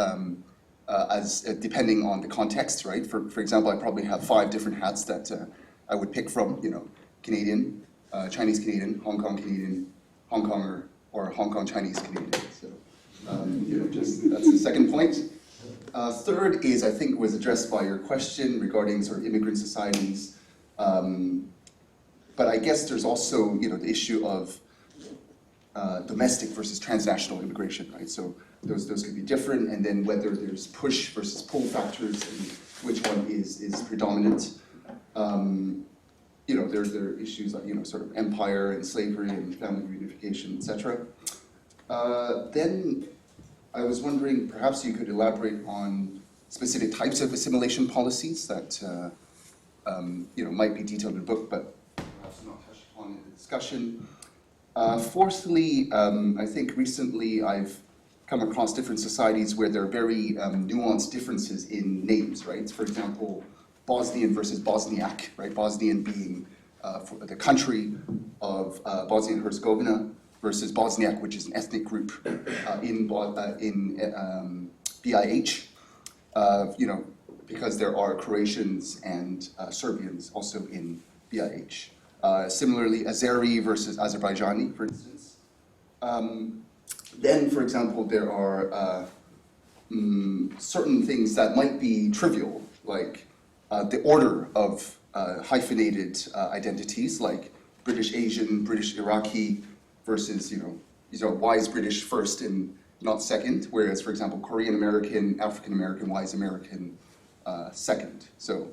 Speaker 7: as depending on the context, right? For example, I probably have 5 different hats that I would pick from, Canadian, Chinese Canadian, Hong Kong Canadian, Hong Konger, or Hong Kong Chinese Canadian. So, that's the second point. Third is, I think, was addressed by your question regarding sort of immigrant societies. But I guess there's also, the issue of domestic versus transnational immigration, right? So those could be different, and then whether there's push versus pull factors and which one is predominant. There are issues like, sort of empire and slavery and family reunification, etc. Then I was wondering, perhaps you could elaborate on specific types of assimilation policies that might be detailed in the book, but perhaps not touched upon in the discussion. Fourthly, I think recently I've come across different societies where there are very nuanced differences in names, right? For example, Bosnian versus Bosniak, right? Bosnian being for the country of Bosnia and Herzegovina versus Bosniak, which is an ethnic group in BIH, because there are Croatians and Serbians also in BIH. Similarly, Azeri versus Azerbaijani, for instance. Then, for example, there are certain things that might be trivial, like the order of hyphenated identities, like British Asian, British Iraqi versus, why is British first and not second? Whereas, for example, Korean American, African American, why is American second? So.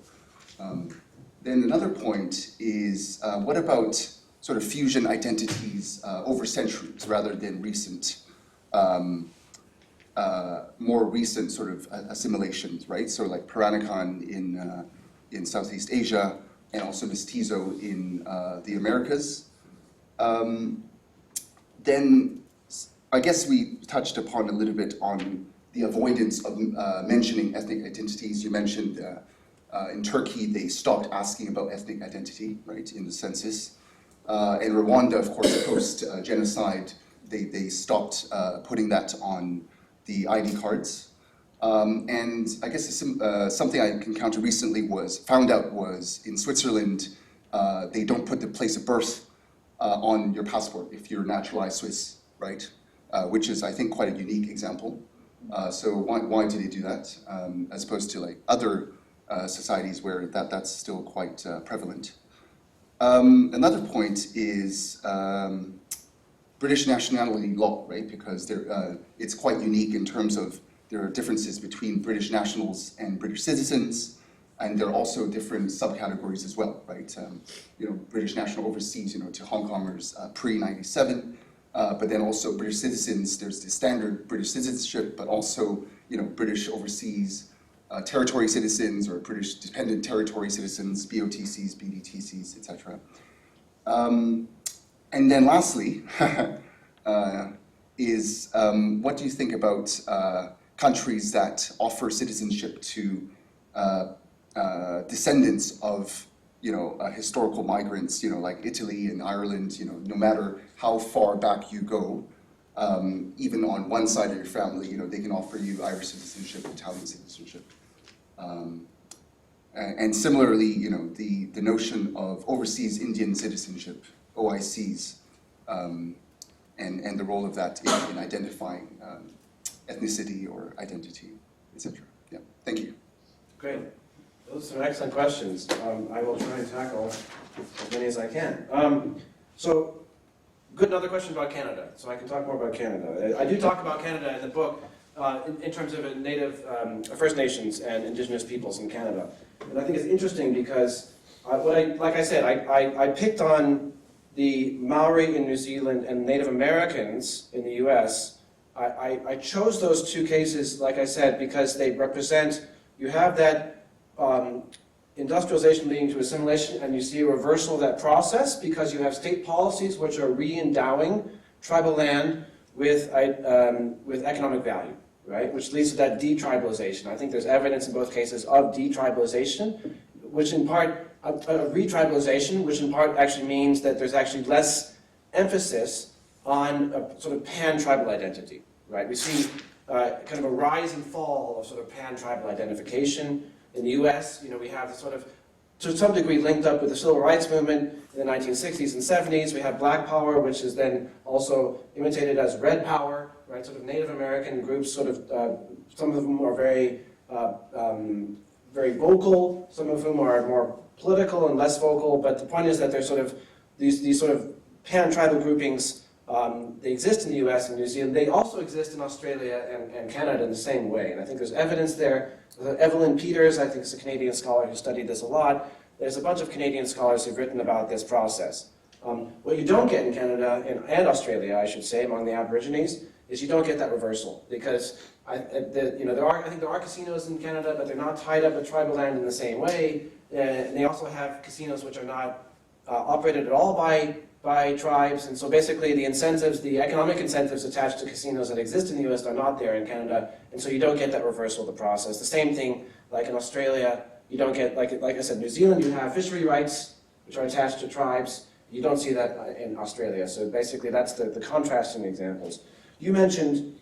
Speaker 7: Then another point is, what about sort of fusion identities over centuries rather than recent, more recent sort of assimilations, right? So like Peranakan in Southeast Asia and also Mestizo in the Americas. Then I guess we touched upon a little bit on the avoidance of mentioning ethnic identities. You mentioned in Turkey, they stopped asking about ethnic identity, right, in the census. In Rwanda, of course, post-genocide, they stopped putting that on the ID cards. And I guess something I encountered recently found out was in Switzerland, they don't put the place of birth on your passport if you're naturalized Swiss, right? Which is, I think, quite a unique example. So why do they do that, as opposed to like other societies where that's still quite prevalent. Another point is British nationality law, right? Because it's quite unique in terms of there are differences between British nationals and British citizens, and there are also different subcategories as well, right? British national overseas, to Hong Kongers pre-97, but then also British citizens. There's the standard British citizenship, but also British overseas. Territory citizens or British dependent territory citizens, BOTCs, BDTCs, etc. And then lastly, is what do you think about countries that offer citizenship to descendants of historical migrants, like Italy and Ireland, no matter how far back you go, even on one side of your family, they can offer you Irish citizenship, Italian citizenship. And similarly, the notion of overseas Indian citizenship, OICs, and the role of that in identifying ethnicity or identity, etc. Yeah, thank you.
Speaker 2: Great. Those are excellent questions. I will try and tackle as many as I can. So, another question about Canada. So I can talk more about Canada. I do talk about Canada in the book in terms of Native First Nations and Indigenous peoples in Canada. And I think it's interesting because, like I said, I picked on the Maori in New Zealand and Native Americans in the US. I chose those two cases, like I said, because they represent, you have that industrialization leading to assimilation, and you see a reversal of that process because you have state policies which are re-endowing tribal land with economic value, right? Which leads to that detribalization. I think there's evidence in both cases of detribalization, which in part, retribalization, which in part actually means that there's actually less emphasis on a sort of pan-tribal identity, right? We see kind of a rise and fall of sort of pan-tribal identification. In the US, we have sort of, to some degree, linked up with the civil rights movement in the 1960s and 70s. We have Black Power, which is then also imitated as Red Power, right? Sort of Native American groups, sort of, some of them are very, very vocal, some of whom are more political and less vocal, but the point is that there's sort of these sort of pan-tribal groupings. They exist in the US and New Zealand. They also exist in Australia and Canada in the same way. And I think there's evidence there. Evelyn Peters, I think, is a Canadian scholar who studied this a lot. There's a bunch of Canadian scholars who've written about this process. What you don't get in Canada and Australia, I should say, among the Aborigines, is you don't get that reversal. Because I think there are casinos in Canada, but they're not tied up with tribal land in the same way. And they also have casinos which are not operated at all by tribes, and so basically the incentives, the economic incentives attached to casinos that exist in the US are not there in Canada, and so you don't get that reversal of the process. The same thing, like in Australia, you don't get, like I said, New Zealand, you have fishery rights, which are attached to tribes. You don't see that in Australia, so basically that's the contrasting examples. You mentioned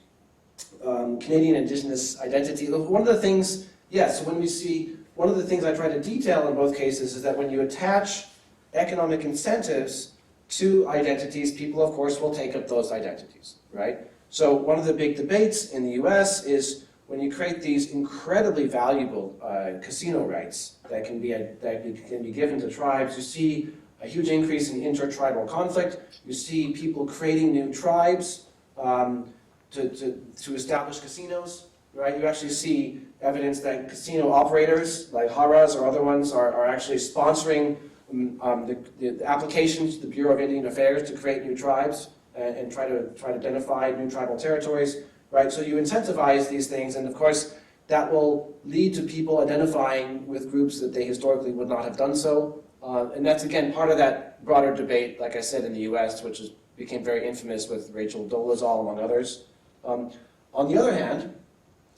Speaker 2: Canadian Indigenous identity. One of the things, yes, when we see, one of the things I try to detail in both cases is that when you attach economic incentives to identities, people, of course, will take up those identities, right? So one of the big debates in the US is when you create these incredibly valuable casino rights that can be given to tribes, you see a huge increase in intertribal conflict. You see people creating new tribes to establish casinos, right? You actually see evidence that casino operators, like Haras or other ones, are actually sponsoring the applications to the Bureau of Indian Affairs to create new tribes and try to identify new tribal territories, right? So you incentivize these things, and of course that will lead to people identifying with groups that they historically would not have done so. And that's, again, part of that broader debate, like I said, in the US, which became very infamous with Rachel Dolezal, among others. On the other hand,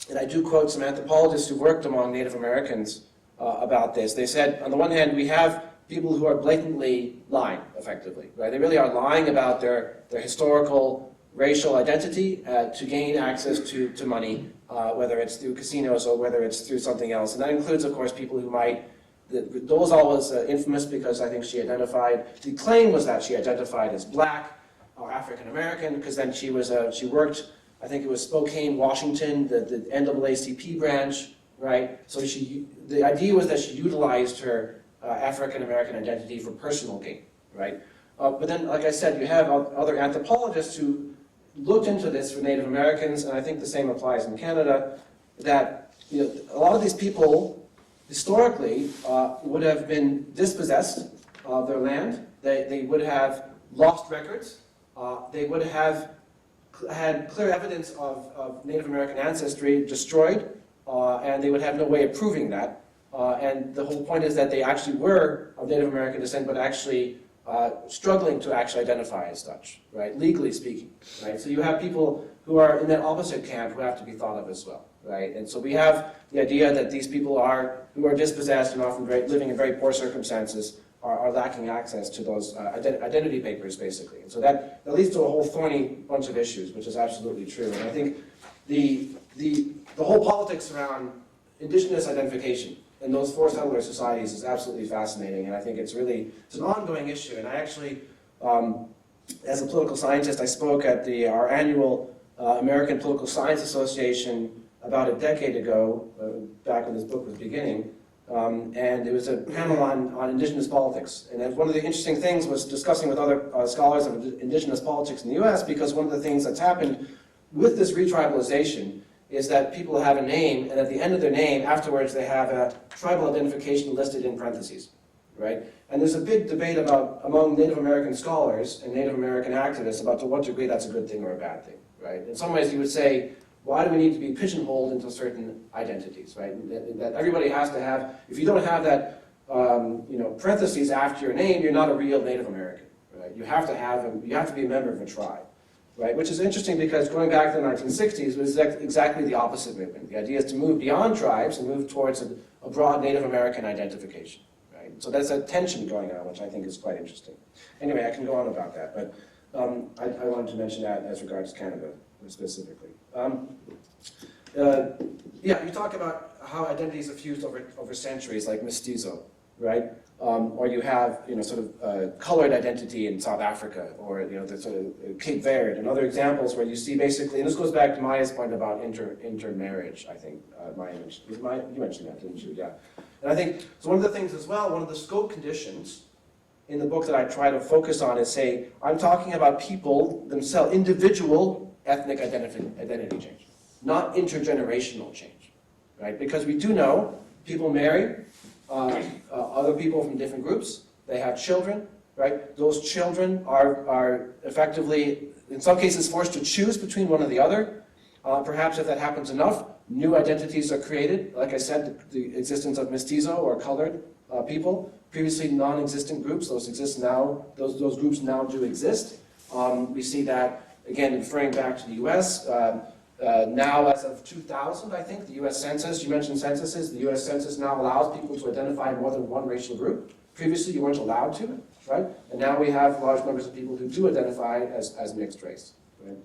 Speaker 2: and I do quote some anthropologists who worked among Native Americans about this, they said, on the one hand, we have people who are blatantly lying, effectively, right? They really are lying about their historical racial identity to gain access to money, whether it's through casinos or whether it's through something else. And that includes, of course, people who might, Dolezal was infamous because I think she identified, the claim was that she identified as black or African American, because then she worked, I think it was Spokane, Washington, the NAACP branch, right? So the idea was that she utilized her African American identity for personal gain, right? But then, like I said, you have other anthropologists who looked into this for Native Americans, and I think the same applies in Canada, that a lot of these people historically would have been dispossessed of their land. They would have lost records. They would have had clear evidence of Native American ancestry destroyed, and they would have no way of proving that. And the whole point is that they actually were of Native American descent, but actually struggling to actually identify as such, right? Legally speaking, right? So you have people who are in that opposite camp who have to be thought of as well, right? And so we have the idea that these people who are dispossessed and often living in very poor circumstances are lacking access to those identity papers, basically. And so that leads to a whole thorny bunch of issues, which is absolutely true. And I think the whole politics around indigenous identification in those forced settler societies is absolutely fascinating, and I think it's an ongoing issue. And I actually, as a political scientist, I spoke at our annual American Political Science Association about a decade ago, back when this book was beginning, and it was a panel on indigenous politics. And one of the interesting things was discussing with other scholars of indigenous politics in the US, because one of the things that's happened with this retribalization is that people have a name, and at the end of their name, afterwards, they have a tribal identification listed in parentheses, right? And there's a big debate among Native American scholars and Native American activists about to what degree that's a good thing or a bad thing, right? In some ways, you would say, why do we need to be pigeonholed into certain identities, right? That everybody has to have, if you don't have that, parentheses after your name, you're not a real Native American, right? You have to be a member of a tribe. Right, which is interesting because going back to the 1960s was exactly the opposite movement. The idea is to move beyond tribes and move towards a broad Native American identification. Right? So there's a tension going on, which I think is quite interesting. Anyway, I can go on about that, but I wanted to mention that as regards Canada specifically. You talk about how identities are fused over centuries, like mestizo, right? Or you have, sort of colored identity in South Africa, or the sort of Cape Verde, and other examples where you see basically, and this goes back to Maya's point about intermarriage. I think Maya mentioned. You mentioned that, didn't you? Yeah. And I think so. One of the things as well, one of the scope conditions in the book that I try to focus on is say I'm talking about people themselves, individual ethnic identity change, not intergenerational change, right? Because we do know people marry. Other people from different groups, they have children, right? Those children are effectively, in some cases, forced to choose between one or the other. Perhaps if that happens enough, new identities are created. Like I said, the existence of mestizo or colored people, previously non-existent groups, those exist now. Those groups now do exist. We see that, again, referring back to the US, now, as of 2000, I think, the U.S. Census, you mentioned censuses, the U.S. Census now allows people to identify more than one racial group. Previously, you weren't allowed to, right? And now we have large numbers of people who do identify as mixed race, right?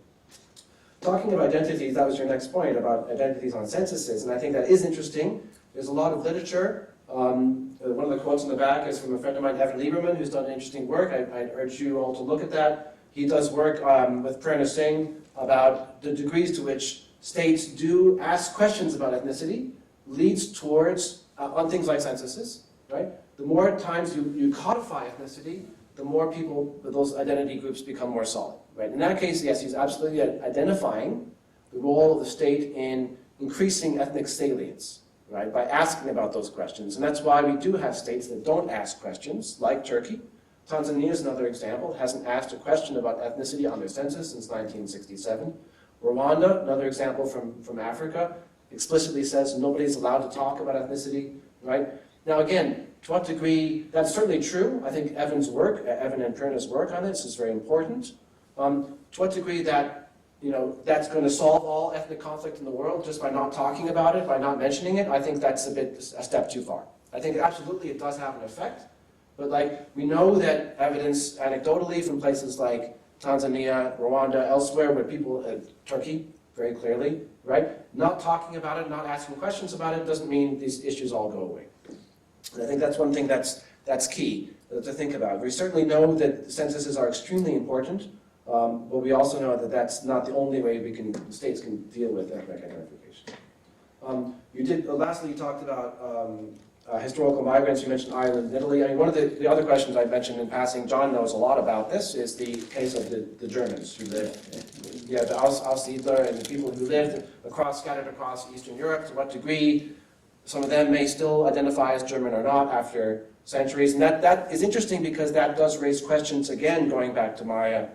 Speaker 2: Talking of identities, that was your next point about identities on censuses, and I think that is interesting. There's a lot of literature. One of the quotes in the back is from a friend of mine, Evan Lieberman, who's done interesting work. I urge you all to look at that. He does work with Prerna Singh about the degrees to which states do ask questions about ethnicity leads towards, on things like censuses, right? The more times you codify ethnicity, the more people, those identity groups become more solid, right? In that case, yes, he's absolutely identifying the role of the state in increasing ethnic salience, right? By asking about those questions. And that's why we do have states that don't ask questions, like Turkey. Tanzania is another example. It hasn't asked a question about ethnicity on their census since 1967. Rwanda, another example from Africa, explicitly says nobody's allowed to talk about ethnicity, right? Now again, to what degree, that's certainly true. I think Evan and Prerna's work on this is very important. To what degree that, that's going to solve all ethnic conflict in the world just by not talking about it, by not mentioning it, I think that's a step too far. I think absolutely it does have an effect. But we know that evidence anecdotally from places like Tanzania, Rwanda, elsewhere, where people, Turkey, very clearly, right? Not talking about it, not asking questions about it doesn't mean these issues all go away. And I think that's one thing that's key to think about. We certainly know that censuses are extremely important, but we also know that that's not the only way states can deal with ethnic identification. Lastly, you talked about historical migrants. You mentioned Ireland and Italy. I mean, one of the other questions I mentioned in passing, John knows a lot about this, is the case of the Germans who lived, the Aussiedler and the people who lived scattered across Eastern Europe. To what degree some of them may still identify as German or not after centuries. And that is interesting because that does raise questions, again, going back to Maya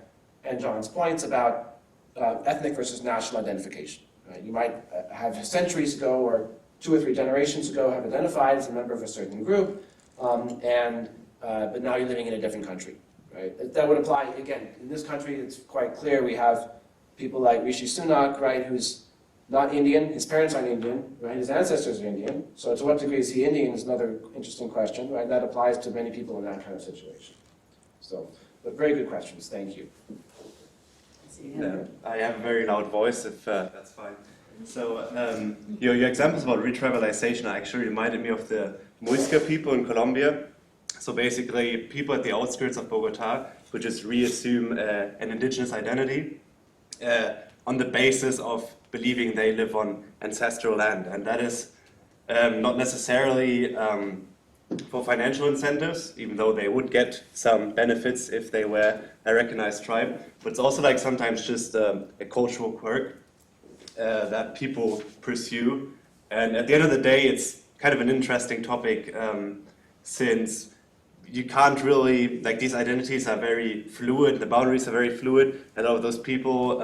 Speaker 2: and John's points about ethnic versus national identification. Right? You might have centuries ago or 2 or 3 generations ago have identified as a member of a certain group, but now you're living in a different country, right? That would apply, again, in this country, it's quite clear we have people like Rishi Sunak, right, who's not Indian, his parents aren't Indian, right? His ancestors are Indian. So to what degree is he Indian is another interesting question, right? That applies to many people in that kind of situation. So, but very good questions, thank you.
Speaker 8: I have a very loud voice, if that's fine. So your examples about retribalization actually reminded me of the Muisca people in Colombia. So basically, people at the outskirts of Bogota who just reassume an indigenous identity on the basis of believing they live on ancestral land. And that is not necessarily for financial incentives, even though they would get some benefits if they were a recognized tribe. But it's also like sometimes just a cultural quirk that people pursue. And at the end of the day, it's kind of an interesting topic since you can't really, like these identities are very fluid, the boundaries are very fluid. A lot of those people,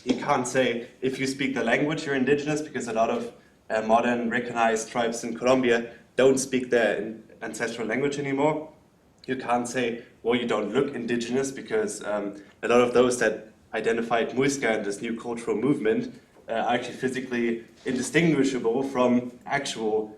Speaker 8: you can't say if you speak the language you're indigenous, because a lot of modern recognized tribes in Colombia don't speak their ancestral language anymore. You can't say, well, you don't look indigenous, because a lot of those that identified Muisca in this new cultural movement are actually physically indistinguishable from actual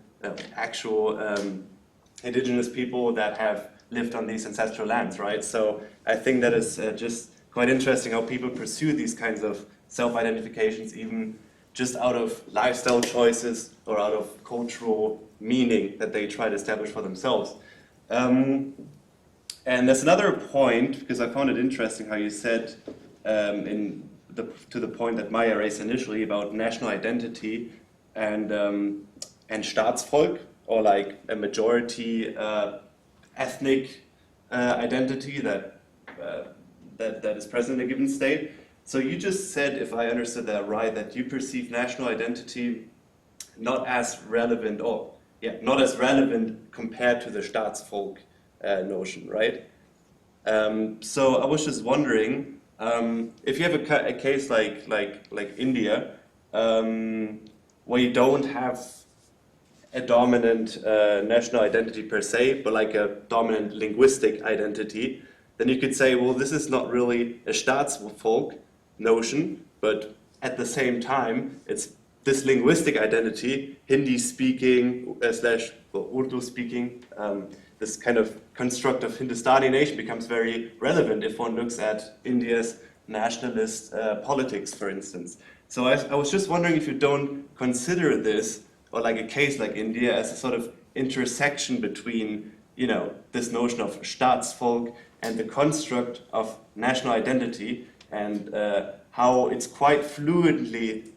Speaker 8: indigenous people that have lived on these ancestral lands, right? So I think that is just quite interesting how people pursue these kinds of self-identifications, even just out of lifestyle choices or out of cultural meaning that they try to establish for themselves. And there's another point, because I found it interesting how you said to the point that Maya raised initially about national identity and Staatsvolk, or like a majority ethnic identity that is present in a given state. So you just said, if I understood that right, that you perceive national identity not as relevant, not as relevant compared to the Staatsvolk notion, right? So I was just wondering, if you have a case like India, where you don't have a dominant national identity per se, but like a dominant linguistic identity, then you could say, well, this is not really a Staatsvolk notion, but at the same time, it's this linguistic identity, Hindi speaking / Urdu speaking, this kind of construct of Hindustani nation becomes very relevant if one looks at India's nationalist politics, for instance. So I was just wondering if you don't consider this, or like a case like India, as a sort of intersection between, this notion of Staatsvolk and the construct of national identity, and how it's quite fluidly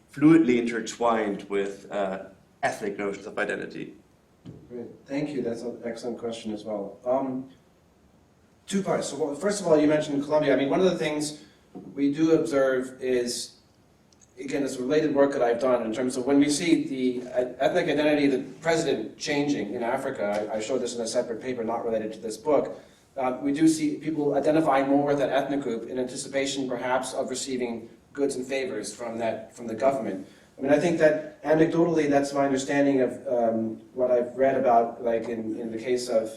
Speaker 8: intertwined with ethnic notions of identity.
Speaker 2: Great, thank you. That's an excellent question as well. Two parts. So first of all, you mentioned Colombia. I mean, one of the things we do observe is, again, this related work that I've done in terms of when we see the ethnic identity of the president changing in Africa. I showed this in a separate paper not related to this book. We do see people identifying more with that ethnic group in anticipation, perhaps, of receiving goods and favors from the government. I mean, I think that anecdotally, that's my understanding of what I've read about, like in the case of,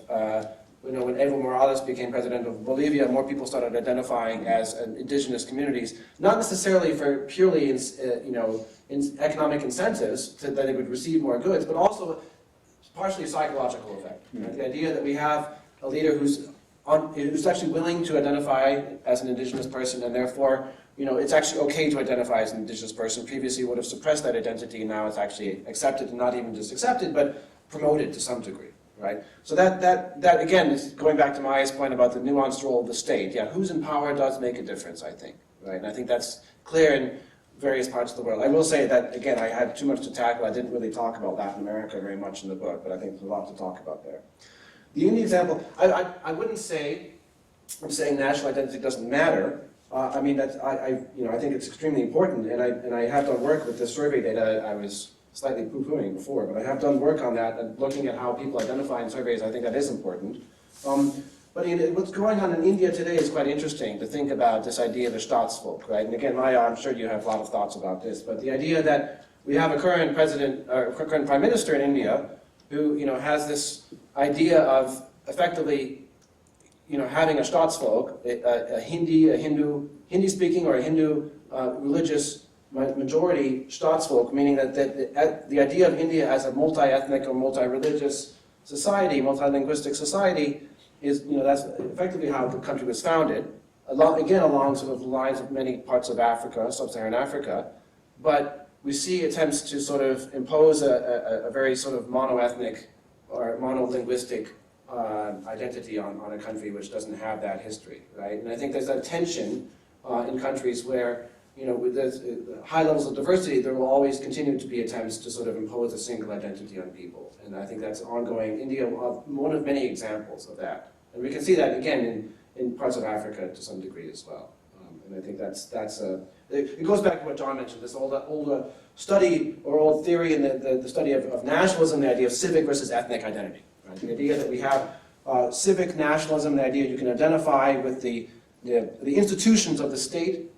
Speaker 2: when Evo Morales became president of Bolivia, more people started identifying as indigenous communities, not necessarily for purely, economic incentives that they would receive more goods, but also partially a psychological effect. Right? The idea that we have a leader who's actually willing to identify as an indigenous person, and therefore, it's actually okay to identify as an indigenous person. Previously would have suppressed that identity, and now it's actually accepted, and not even just accepted, but promoted to some degree, right? So that again is going back to Maya's point about the nuanced role of the state. Yeah, who's in power does make a difference, I think, right? And I think that's clear in various parts of the world. I will say that, again, I had too much to tackle. I didn't really talk about Latin America very much in the book, but I think there's a lot to talk about there. The Indian example, I wouldn't say I'm saying national identity doesn't matter. I mean, I think it's extremely important, and I have done work with the survey data I was slightly poo-pooing before, but I have done work on that and looking at how people identify in surveys. I think that is important. But what's going on in India today is quite interesting to think about this idea of the Staatsvolk, right? And again, Maya, I'm sure you have a lot of thoughts about this, but the idea that we have a current president, or current prime minister in India who, has this idea of effectively, having a Staatsvolk, a Hindi speaking or a Hindu religious majority Staatsvolk, meaning that the idea of India as a multi-ethnic or multi-religious society, multilinguistic society, is, that's effectively how the country was founded. Along sort of the lines of many parts of Africa, sub-Saharan Africa, but we see attempts to sort of impose a very sort of mono-ethnic or monolinguistic identity on a country which doesn't have that history, right? And I think there's that tension in countries where, with there's high levels of diversity, there will always continue to be attempts to sort of impose a single identity on people. And I think that's ongoing. India, one of many examples of that. And we can see that, again, in parts of Africa to some degree as well. And I think it goes back to what John mentioned, this old study or old theory in the study of nationalism, the idea of civic versus ethnic identity. Right? The idea that we have civic nationalism, the idea you can identify with the institutions of the state,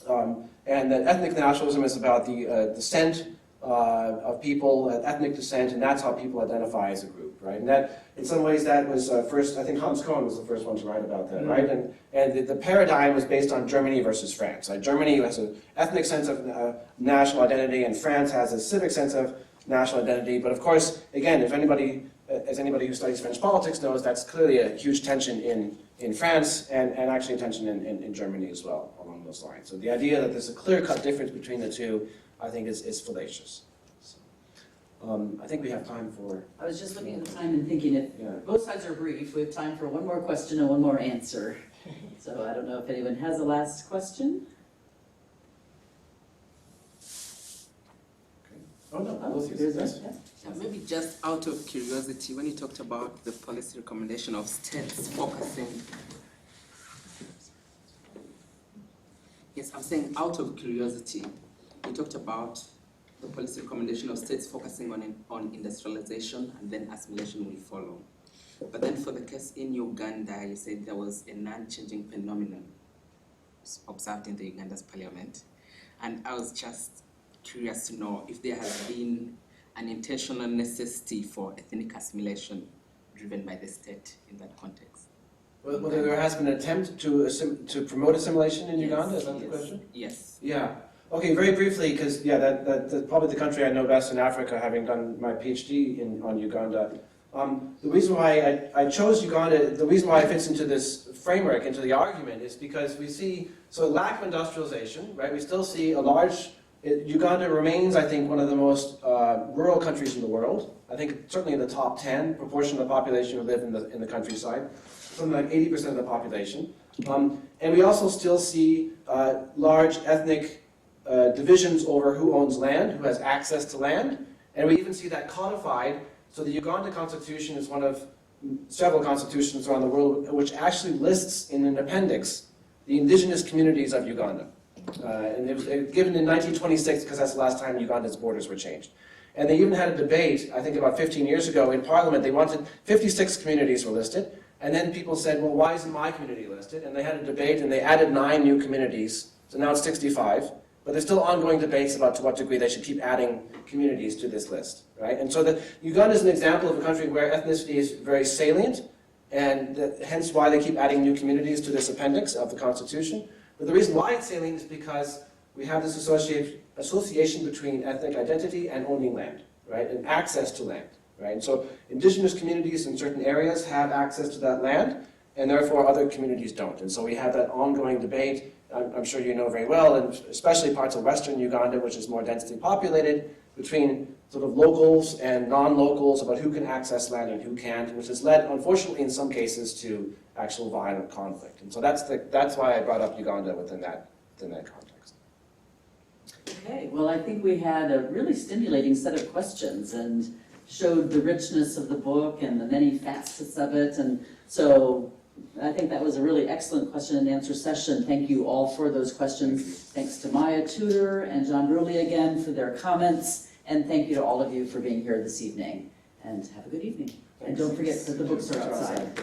Speaker 2: and that ethnic nationalism is about the descent of people, ethnic descent, and that's how people identify as a group, right? And that, in some ways, that was first, I think Hans Kohn was the first one to write about that, right? And the paradigm was based on Germany versus France. Like Germany has an ethnic sense of national identity, and France has a civic sense of national identity. But of course, again, as anybody who studies French politics knows, that's clearly a huge tension in France, and actually a tension in Germany as well, along those lines. So the idea that there's a clear-cut difference between the two, I think, is fallacious. So, I think we have time for...
Speaker 3: I was just looking at the time and thinking, if both sides are brief, we have time for one more question and one more answer. So I don't know if anyone has a last question.
Speaker 2: Oh, no, both
Speaker 3: There's
Speaker 2: yes.
Speaker 3: one, yeah.
Speaker 9: Maybe just out of curiosity, when you talked about the policy recommendation of states focusing... Yes, I'm saying out of curiosity, you talked about the policy recommendation of states focusing on industrialization and then assimilation will follow. But then for the case in Uganda, you said there was a non-changing phenomenon observed in the Uganda's parliament. And I was just curious to know if there has been an intentional necessity for ethnic assimilation driven by the state in that context.
Speaker 2: Whether there has been an attempt to promote assimilation in Uganda, is that the question?
Speaker 9: Yes.
Speaker 2: Yeah. Okay, very briefly, because that's probably the country I know best in Africa, having done my PhD on Uganda. The reason why I chose Uganda, the reason why it fits into this framework, into the argument, is because we see lack of industrialization, right? We still see a large. Uganda remains, I think, one of the most rural countries in the world. I think certainly in the top 10 proportion of the population who live in the countryside, something like 80% of the population. And we also still see large ethnic divisions over who owns land, who has access to land, and we even see that codified. So the Uganda Constitution is one of several constitutions around the world which actually lists in an appendix the indigenous communities of Uganda. And it was given in 1926 because that's the last time Uganda's borders were changed. And they even had a debate, I think about 15 years ago in Parliament. They wanted 56 communities were listed, and then people said, well, why isn't my community listed? And they had a debate and they added 9 new communities, so now it's 65. But there's still ongoing debates about to what degree they should keep adding communities to this list, right? And so Uganda is an example of a country where ethnicity is very salient, and hence why they keep adding new communities to this appendix of the Constitution. But the reason why it's salient is because we have this association between ethnic identity and owning land, right? And access to land, right? And so indigenous communities in certain areas have access to that land, and therefore other communities don't. And so we have that ongoing debate, I'm sure you know very well, and especially parts of western Uganda, which is more densely populated, between sort of locals and non-locals about who can access land and who can't, which has led, unfortunately, in some cases, to actual violent conflict. And so that's why I brought up Uganda within that context.
Speaker 3: Okay, well, I think we had a really stimulating set of questions and showed the richness of the book and the many facets of it. And so I think that was a really excellent question and answer session. Thank you all for those questions. Thanks to Maya Tudor and John Breuilly again for their comments. And thank you to all of you for being here this evening. And have a good evening. And don't forget that the books are outside.